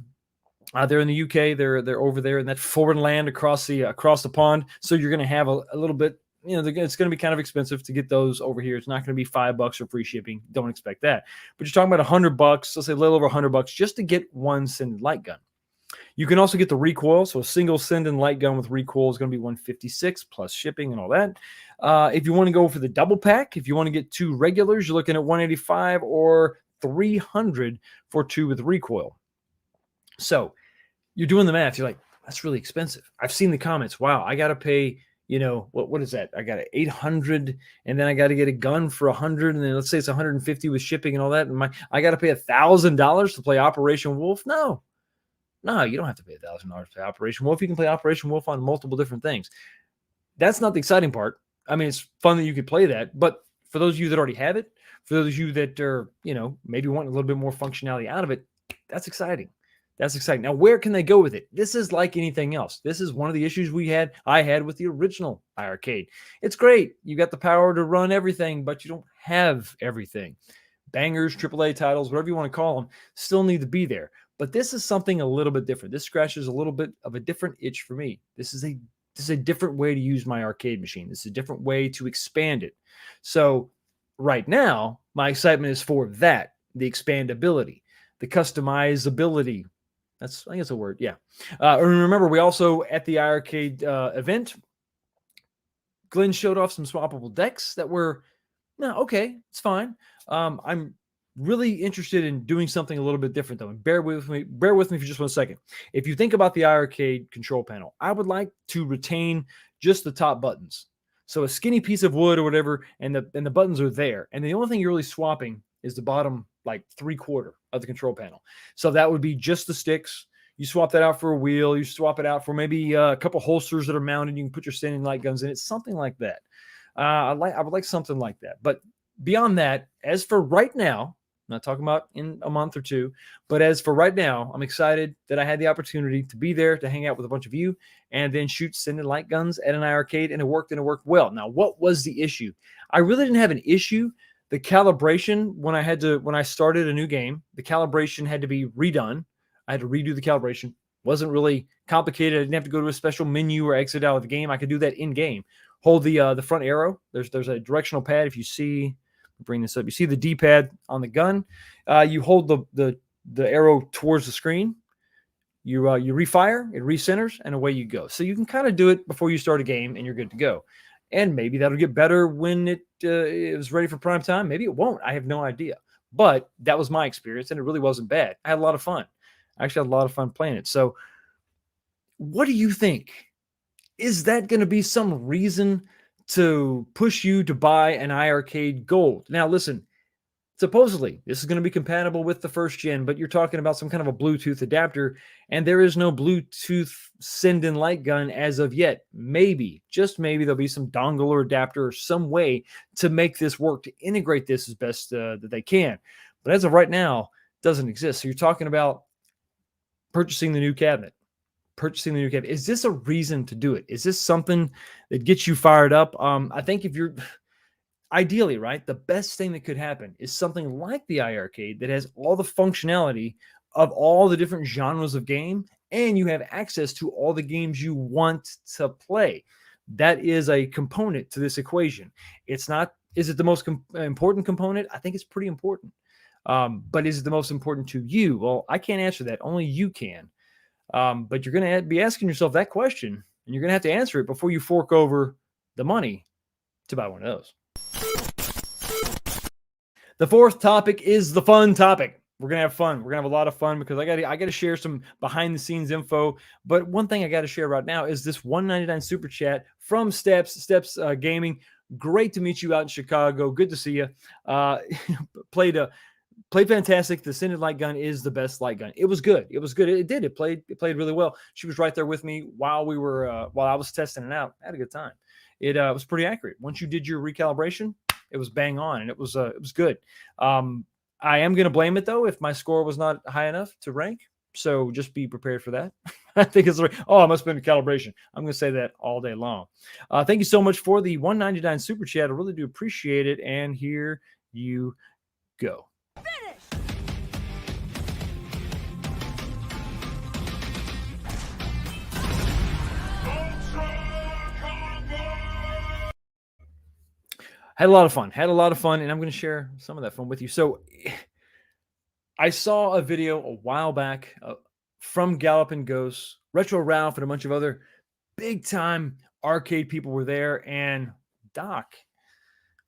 They're in the UK. They're over there in that foreign land across the pond. So you're going to have a little bit. It's going to be kind of expensive to get those over here. It's not going to be $5 for free shipping. Don't expect that. But you're talking about $100. Let's say a little over $100 just to get one Sinden light gun. You can also get the recoil. So a single Sinden light gun with recoil is going to be $156 plus shipping and all that. If you want to go for the double pack, if you want to get two regulars, you're looking at $185 or $300 for two with recoil. So you're doing the math. You're like, that's really expensive. I've seen the comments. Wow, I got to pay, what is that? I got $800 and then I got to get a gun for $100. And then let's say it's $150 with shipping and all that. And I got to pay $1,000 to play Operation Wolf. No, you don't have to pay $1,000 to play Operation Wolf. You can play Operation Wolf on multiple different things. That's not the exciting part. I mean, it's fun that you could play that, but for those of you that already have it, for those of you that are, maybe want a little bit more functionality out of it, that's exciting. That's exciting. Now, where can they go with it? This is like anything else. This is one of the issues I had with the original iiRcade. It's great. You got the power to run everything, but you don't have everything. Bangers, AAA titles, whatever you want to call them, still need to be there. But this is something a little bit different. This scratches a little bit of a different itch for me. This is a different way to use my arcade machine. This is a different way to expand it. So right now, my excitement is for that, the expandability, the customizability. I think it's a word. Yeah. Remember, we also, at the iiRcade event, Glenn showed off some swappable decks that were, okay, it's fine. I'm really interested in doing something a little bit different, though. And bear with me for just 1 second. If you think about the iiRcade control panel, I would like to retain just the top buttons. So a skinny piece of wood or whatever, and the buttons are there. And the only thing you're really swapping is the bottom, like 3/4 of the control panel. So that would be just the sticks. You swap that out for a wheel. You swap it out for maybe a couple holsters that are mounted. You can put your Sinden light guns in it, something like that. I would like something like that. But beyond that, as for right now, I'm not talking about in a month or two, but as for right now, I'm excited that I had the opportunity to be there, to hang out with a bunch of you, and then shoot Sinden light guns at an iiRcade, and it worked well. Now, what was the issue? I really didn't have an issue. The calibration, when I started a new game, the calibration had to be redone. I had to redo the calibration. Wasn't really complicated. I didn't have to go to a special menu or exit out of the game. I could do that in game. Hold the front arrow. There's a directional pad. If you see, bring this up. You see the D-pad on the gun. You hold the arrow towards the screen. You refire. It recenters, and away you go. So you can kind of do it before you start a game, and you're good to go. And maybe that'll get better when it is ready for prime time. Maybe it won't. I have no idea. But that was my experience, and it really wasn't bad. I had a lot of fun. I actually had a lot of fun playing it. So what do you think? Is that going to be some reason to push you to buy an iiRcade Gold? Now, listen, supposedly this is going to be compatible with the first gen, but you're talking about some kind of a Bluetooth adapter, and there is no Bluetooth Sinden light gun as of yet. Maybe, just maybe, there'll be some dongle or adapter or some way to make this work, to integrate this as best that they can. But as of right now, it doesn't exist. So you're talking about purchasing the new cabinet. Is this a reason to do it? Is this something that gets you fired up? I think if you're ideally, right, the best thing that could happen is something like the iiRcade that has all the functionality of all the different genres of game, and you have access to all the games you want to play. That is a component to this equation. It's not, is it the most important component? I think it's pretty important. But is it the most important to you? Well, I can't answer that. Only you can. But you're going to be asking yourself that question, and you're going to have to answer it before you fork over the money to buy one of those. The fourth topic is the fun topic. We're going to have fun. We're going to have a lot of fun because I got to share some behind the scenes info. But one thing I got to share right now is this $1.99 super chat from Steps Gaming. Great to meet you out in Chicago. Good to see you. Played fantastic. The Sinden light gun is the best light gun. It was good. It played really well. She was right there with me while I was testing it out. I had a good time. It was pretty accurate. Once you did your recalibration, it was bang on, and it was good. I am going to blame it though if my score was not high enough to rank. So just be prepared for that. I think it's oh, I must have been a calibration. I'm going to say that all day long. Thank you so much for the 199 super chat. I really do appreciate it. And here you go. Had a lot of fun. And I'm going to share some of that fun with you. So I saw a video a while back from Galloping Ghosts, Retro Ralph, and a bunch of other big time arcade people were there. And Doc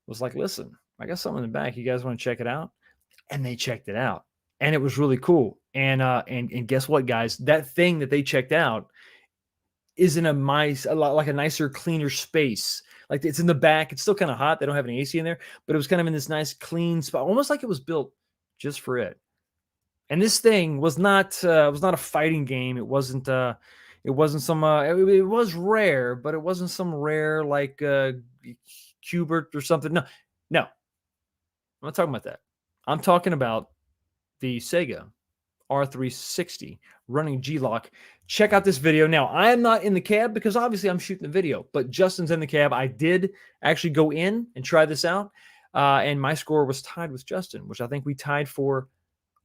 was like, listen, I got something in the back. You guys want to check it out? And they checked it out. And it was really cool. And guess what, guys? That thing that they checked out is in a nicer, cleaner space. Like it's in the back. It's still kind of hot. They don't have any AC in there, but it was kind of in this nice, clean spot, almost like it was built just for it. And this thing was not a fighting game. It wasn't some. It was rare, but it wasn't some rare like Cubert or something. No, I'm not talking about that. I'm talking about the Sega R360 running G-Lock. Check out this video. Now, I am not in the cab because obviously I'm shooting the video, but Justin's in the cab. I did actually go in and try this out, and my score was tied with Justin, which I think we tied for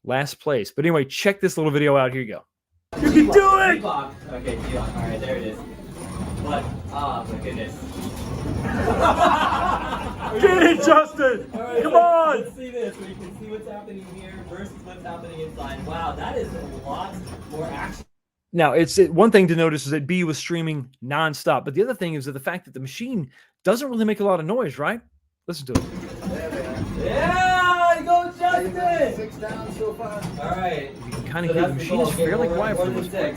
last place. But anyway, check this little video out. Here you go. You can do it! G-Lock. Okay, G-Lock. All right, there it is. What? Oh, my goodness. Get it, Justin! Right, Come on! Let's see this, where you can see what's happening here versus what's happening inside. Wow, that is a lot more action. Now, one thing to notice is that B was streaming nonstop, but the other thing is that the fact that the machine doesn't really make a lot of noise, right? Listen to it. Yeah, go Justin! 6 down so far. All right. You can kind of hear the machine is fairly quiet for the most part.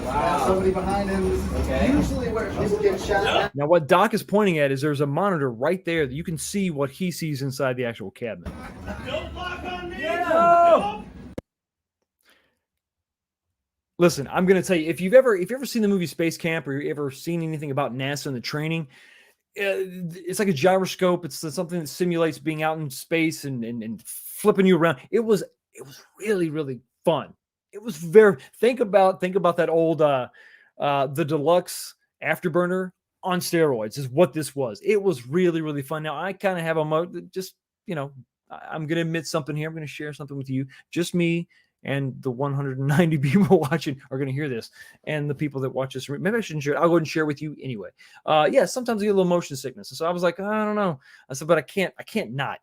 Wow. Somebody behind him. Okay. Usually where people get shot at. Now, what Doc is pointing at is there's a monitor right there that you can see what he sees inside the actual cabinet. Don't lock on me! No! Listen, I'm going to tell you, if you've ever seen the movie Space Camp or you've ever seen anything about NASA and the training, it's like a gyroscope. It's something that simulates being out in space and flipping you around. It was really, really fun. It was think about that old the deluxe Afterburner on steroids is what this was. It was really, really fun. Now I kind of have a mode, just, I'm going to admit something here. I'm going to share something with you. Just me and the 190 people watching are going to hear this, and the people that watch this. Maybe I shouldn't share it. I'll go ahead and share with you anyway. Yeah, sometimes I get a little motion sickness, and so I was like, I don't know. I said, but I can't not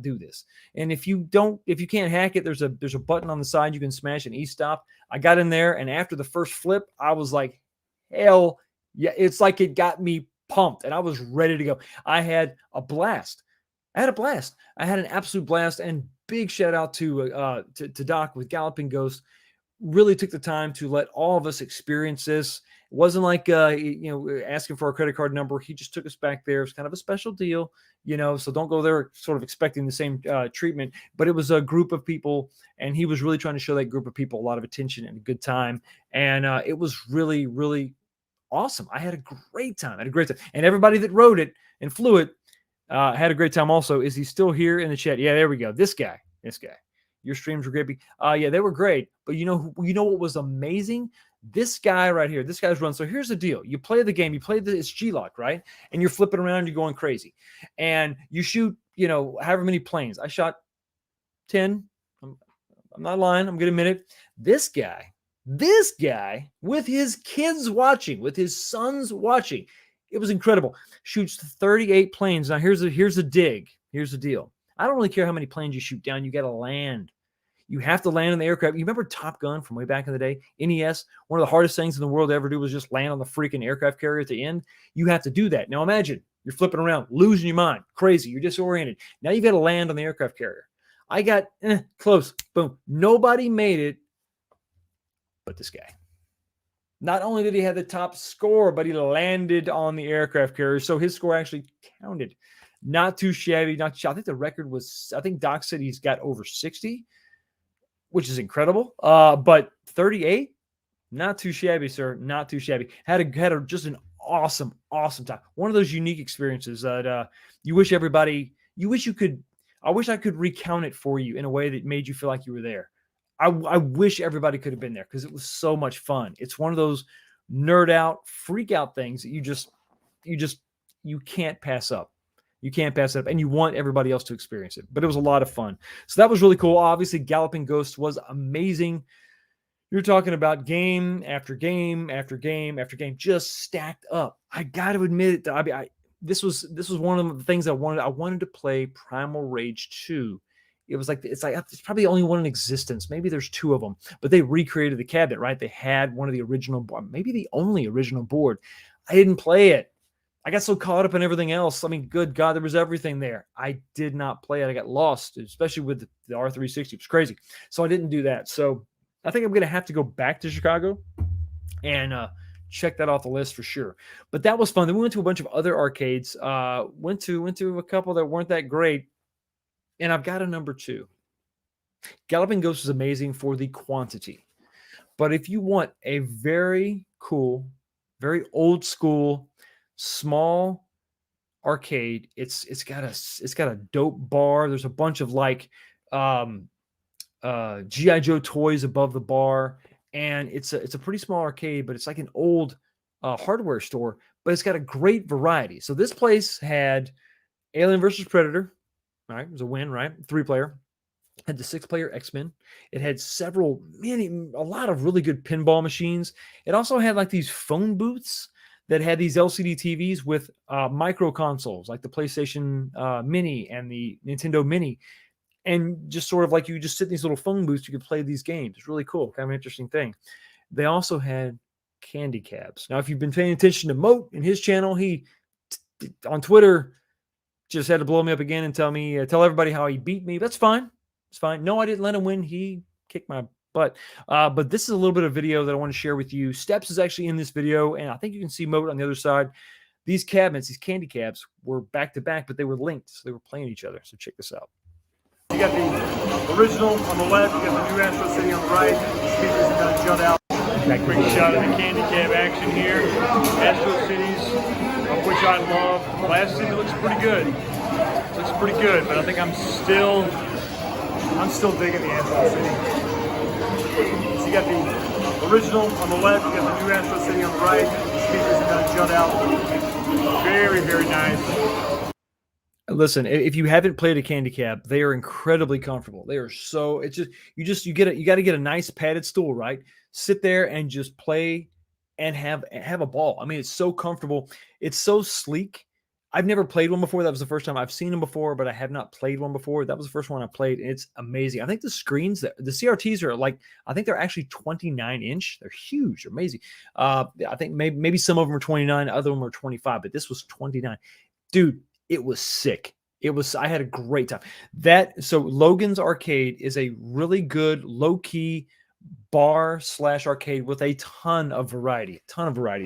do this. And if you can't hack it, there's a button on the side you can smash an e-stop. I got in there, and after the first flip, I was like, hell yeah! It's like it got me pumped, and I was ready to go. I had a blast. I had an absolute blast, and big shout out to Doc with Galloping Ghost. Really took the time to let all of us experience this. It wasn't like asking for a credit card number. He just took us back there. It's kind of a special deal, so don't go there sort of expecting the same treatment. But it was a group of people, and he was really trying to show that group of people a lot of attention and a good time. And it was really, really awesome. I had a great time. And everybody that rode it and flew it had a great time also. Is he still here in the chat? Yeah, there we go. This guy. Your streams were great. Yeah, they were great. But you know what was amazing? This guy right here, this guy's run. So here's the deal. You play the game, it's G-Lock, right? And you're flipping around, you're going crazy. And you shoot, however many planes. I shot 10. I'm not lying. I'm going to admit it. This guy with his kids watching, with his sons watching, it was incredible. Shoots 38 planes. Now here's the dig. Here's the deal. I don't really care how many planes you shoot down. You got to land. You have to land on the aircraft. You remember Top Gun from way back in the day? NES, one of the hardest things in the world to ever do was just land on the freaking aircraft carrier at the end. You have to do that. Now imagine you're flipping around, losing your mind, crazy. You're disoriented. Now you got to land on the aircraft carrier. I got close. Boom. Nobody made it but this guy. Not only did he have the top score, but he landed on the aircraft carrier. So his score actually counted. Not too shabby. I think the record was, I think Doc said he's got over 60, which is incredible. But 38, not too shabby, sir. Not too shabby. Had just an awesome time. One of those unique experiences that I wish I could recount it for you in a way that made you feel like you were there. I wish everybody could have been there because it was so much fun. It's one of those nerd out, freak out things that you can't pass up. You can't pass it up, and you want everybody else to experience it. But it was a lot of fun. So that was really cool. Obviously, Galloping Ghost was amazing. You're talking about game after game after game after game, just stacked up. I got to admit it. This was one of the things I wanted. I wanted to play Primal Rage 2. It's probably the only one in existence. Maybe there's two of them, but they recreated the cabinet, right? They had one of the original, maybe the only original board. I didn't play it. I got so caught up in everything else. I mean, good God, there was everything there. I did not play it. I got lost, especially with the R360. It was crazy. So I didn't do that. So I think I'm going to have to go back to Chicago and check that off the list for sure. But that was fun. Then we went to a bunch of other arcades. Went to a couple that weren't that great. And I've got a number 2. Galloping Ghost is amazing for the quantity. But if you want a very cool, very old school, small arcade, it's got a dope bar. There's a bunch of like G.I. Joe toys above the bar. And it's a pretty small arcade, but it's like an old hardware store, but it's got a great variety. So this place had Alien versus Predator. All right, it was a win, right? 3-player. Had the 6-player X-Men. It had a lot of really good pinball machines. It also had like these phone booths that had these LCD TVs with micro consoles, like the PlayStation Mini and the Nintendo Mini. And just sort of like you just sit in these little phone booths, you could play these games. It's really cool, kind of an interesting thing. They also had candy cabs. Now, if you've been paying attention to Moat and his channel, he on Twitter just had to blow me up again and tell everybody how he beat me. That's fine. It's fine. No, I didn't let him win. He kicked my butt. But this is a little bit of video that I want to share with you. Steps is actually in this video, and I think you can see Moat on the other side. These cabinets, these candy cabs, were back to back, but they were linked, so they were playing each other. So check this out. You got the original on the left, you got the new Astro City on the right, the speakers are going to jut out. That quick shot of the candy cab action here. Astro Cities, of which I love. Last City looks pretty good. Looks pretty good, but I think I'm still digging the Astro City. So you got the original on the left, you got the new Astro City on the right, the speakers are going to jut out. Very, very nice. Listen, if you haven't played a candy cab, they are incredibly comfortable. They are so, you got to get a nice padded stool, right? Sit there and just play and have a ball. I mean, it's so comfortable. It's so sleek. I've never played one before. That was the first time. I've seen them before, but I have not played one before. That was the first one I played. And it's amazing. I think the screens, the CRTs are like, I think they're actually 29-inch. They're huge. They're amazing. I think maybe some of them are 29, other of them are 25, but this was 29. Dude, it was sick. I had a great time. So Logan's Arcade is a really good low-key bar / arcade with a ton of variety.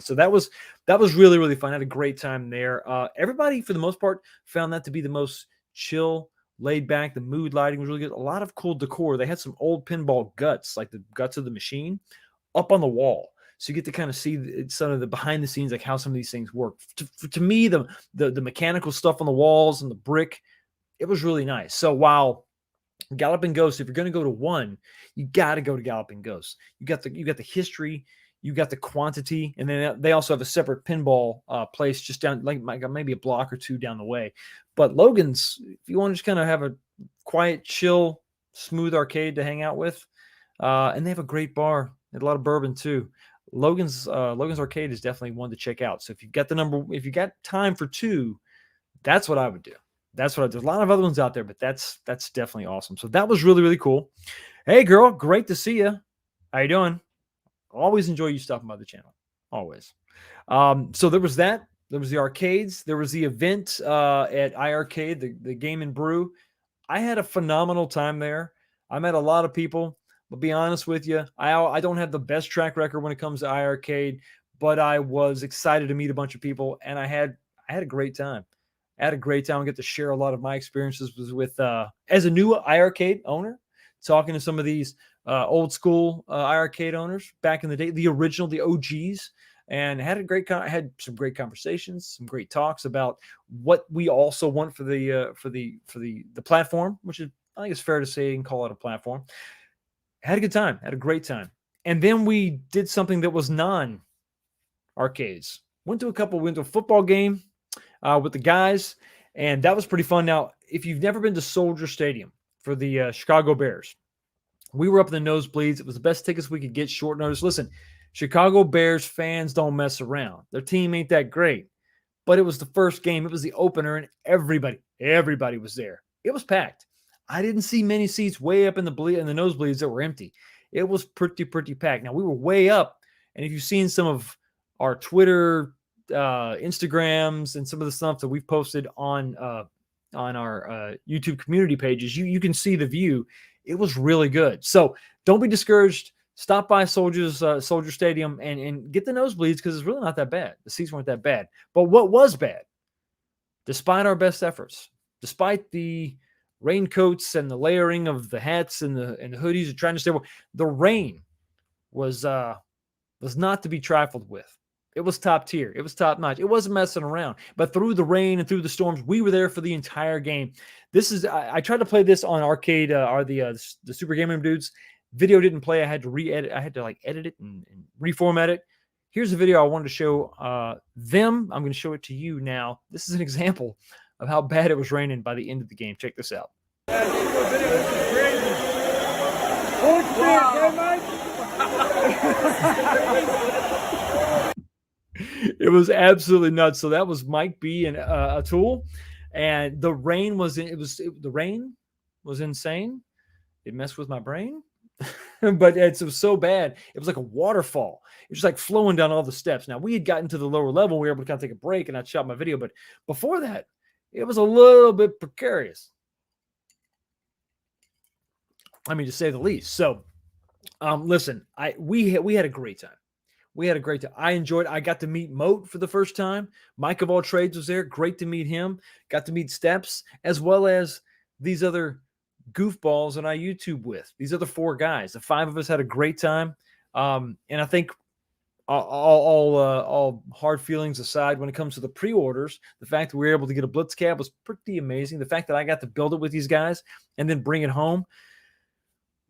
So that was really, really fun. I had a great time there. Everybody, for the most part, found that to be the most chill, laid back. The mood lighting was really good. A lot of cool decor. They had some old pinball guts, like the guts of the machine, up on the wall. So you get to kind of see some of the behind the scenes, like how some of these things work. To me, the mechanical stuff on the walls and the brick, it was really nice. So while Galloping Ghost, if you're going to go to one, you got to go to Galloping Ghost. You got the history, you got the quantity, and then they also have a separate pinball place just down, like maybe a block or two down the way. But Logan's, if you want to just kind of have a quiet, chill, smooth arcade to hang out with, and they have a great bar, and a lot of bourbon too. Logan's Arcade is definitely one to check out. So if you got time for 2, that's what I would do. There's a lot of other ones out there, but that's definitely awesome. So that was really, really cool. Hey girl, great to see you. How you doing? Always enjoy you stopping by the channel. Always. So there was that. There was the arcades. There was the event at iiRcade, the Game and Brew. I had a phenomenal time there. I met a lot of people. But be honest with you, I don't have the best track record when it comes to iiRcade, but I was excited to meet a bunch of people, and I had a great time. I had a great time. I get to share a lot of my experiences with as a new iiRcade owner, talking to some of these old school iiRcade owners back in the day, the original, the OGs, and had some great conversations, some great talks about what we also want for the platform, which is, I think it's fair to say and call it a platform. Had a good time. Had a great time. And then we did something that was non-arcades. Went to a football game with the guys, and that was pretty fun. Now, if you've never been to Soldier Stadium for the Chicago Bears, we were up in the nosebleeds. It was the best tickets we could get short notice. Listen, Chicago Bears fans don't mess around. Their team ain't that great. But it was the first game. It was the opener, and everybody was there. It was packed. I didn't see many seats way up in the nosebleeds that were empty. It was pretty packed. Now, we were way up, and if you've seen some of our Twitter, Instagrams, and some of the stuff that we've posted on our YouTube community pages, you can see the view. It was really good. So don't be discouraged. Stop by Soldier Stadium and get the nosebleeds because it's really not that bad. The seats weren't that bad. But what was bad, despite our best efforts, despite the raincoats and the layering of the hats and the hoodies and trying to stay warm, the rain was not to be trifled with. It was top tier. It was top notch. It wasn't messing around. But through the rain and through the storms, we were there for the entire game. I tried to play this on arcade, the Super Game Room dudes. Video didn't play. I had to re-edit. I had to edit it and reformat it. Here's a video I wanted to show them. I'm going to show it to you now. This is an example of how bad it was raining by the end of the game. Check this out. It was absolutely nuts. So that was Mike B and a tool, and the rain the rain was insane. It messed with my brain. But it was so bad. It was like a waterfall. It was like flowing down all the steps. Now, we had gotten to the lower level. We were able to kind of take a break, and I shot my video. But before that, it was a little bit precarious. I mean, to say the least. So, listen, we had a great time. We had a great time. I enjoyed it. I got to meet Moat for the first time. Mike of All Trades was there. Great to meet him. Got to meet Steps, as well as these other goofballs that I YouTube with. These other four guys. The five of us had a great time. And I think all hard feelings aside, when it comes to the pre-orders, the fact that we were able to get a Blitz cab was pretty amazing. The fact that I got to build it with these guys and then bring it home,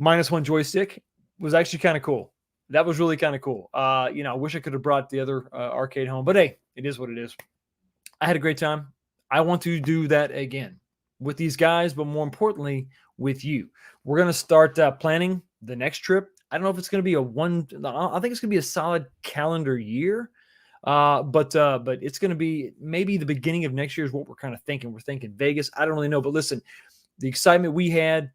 -1 joystick, was actually kind of cool. That was really kind of cool. I wish I could have brought the other arcade home, but hey, it is what it is. I had a great time. I want to do that again with these guys, but more importantly, with you. We're going to start planning the next trip. I don't know if it's going to be I think it's going to be a solid calendar year, but it's going to be maybe the beginning of next year is what we're kind of thinking. We're thinking Vegas. I don't really know, but listen, the excitement we had,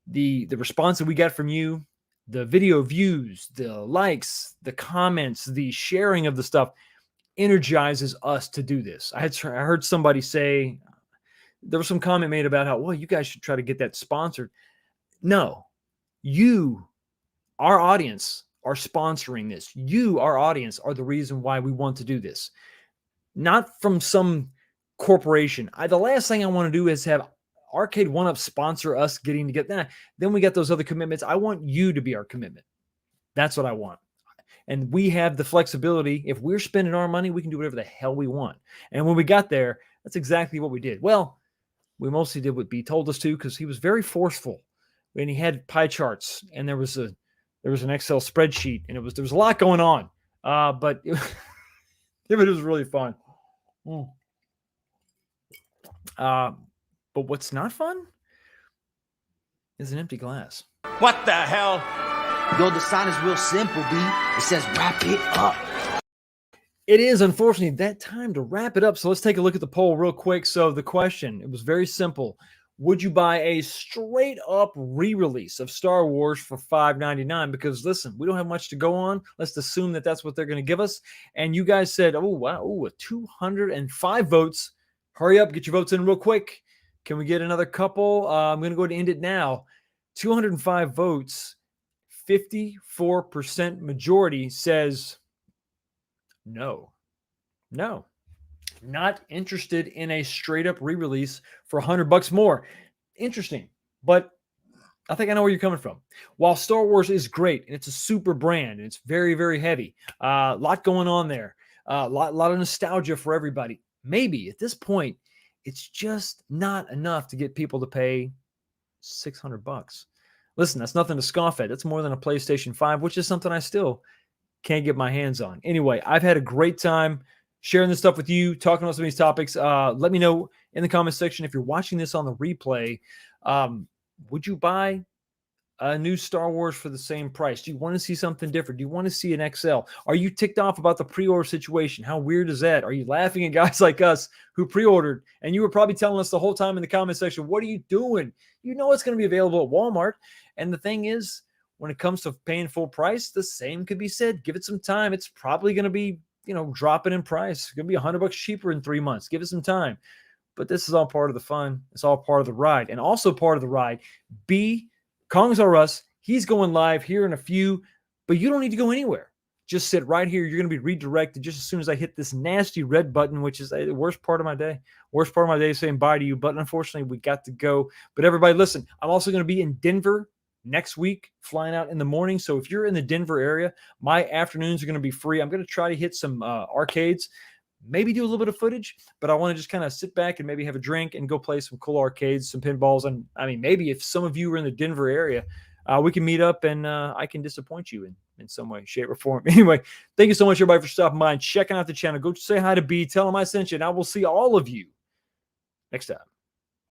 the response that we got from you, the video views, the likes, the comments, the sharing of the stuff energizes us to do this. I heard somebody say, there was some comment made about how, well, you guys should try to get that sponsored. No, you, our audience, are sponsoring this. You, our audience, are the reason why we want to do this. Not from some corporation. The last thing I want to do is have Arcade 1-Up sponsor us getting to get that. Then we got those other commitments. I want you to be our commitment. That's what I want. And we have the flexibility. If we're spending our money, we can do whatever the hell we want. And when we got there, that's exactly what we did. Well, we mostly did what B told us to, because he was very forceful, and he had pie charts, and there was an Excel spreadsheet, and there was a lot going on. But it was really fun. But what's not fun is an empty glass. What the hell? Yo, the sign is real simple, B. It says wrap it up. It is, unfortunately, that time to wrap it up. So let's take a look at the poll real quick. So the question, it was very simple. Would you buy a straight up re-release of Star Wars for $5.99? Because listen, we don't have much to go on. Let's assume that that's what they're going to give us. And you guys said, oh, wow, 205 votes. Hurry up, get your votes in real quick. Can we get another couple? I'm going to go ahead and end it now. 205 votes, 54% majority says no. Not interested in a straight up re-release for $100 more. Interesting, but I think I know where you're coming from. While Star Wars is great and it's a super brand and it's very, very heavy, a lot going on there, a lot of nostalgia for everybody. Maybe at this point, it's just not enough to get people to pay $600. Listen, that's nothing to scoff at. That's more than a PlayStation 5, which is something I still can't get my hands on. Anyway, I've had a great time sharing this stuff with you, talking about some of these topics. Let me know in the comment section if you're watching this on the replay. Would you buy a new Star Wars for the same price? Do you want to see something different? Do you want to see an XL? Are you ticked off about the pre-order situation? How weird is that? Are you laughing at guys like us who pre-ordered and you were probably telling us the whole time in the comment section, what are you doing? You know it's going to be available at Walmart. And the thing is, when it comes to paying full price, the same could be said. Give it some time. It's probably going to be, dropping in price. It's going to be $100 cheaper in 3 months. Give it some time. But this is all part of the fun. It's all part of the ride. And also part of the ride, Kongs R Us, he's going live here in a few, but you don't need to go anywhere. Just sit right here. You're going to be redirected just as soon as I hit this nasty red button, which is the worst part of my day. Worst part of my day is saying bye to you, but unfortunately, we got to go. But everybody, listen, I'm also going to be in Denver next week, flying out in the morning. So if you're in the Denver area, my afternoons are going to be free. I'm going to try to hit some arcades, maybe do a little bit of footage, but I want to just kind of sit back and maybe have a drink and go play some cool arcades, some pinballs. And I mean, maybe if some of you are in the Denver area, we can meet up and I can disappoint you in some way, shape, or form. Anyway, thank you so much, everybody, for stopping by and checking out the channel. Go say hi to B, tell him I sent you, and I will see all of you next time.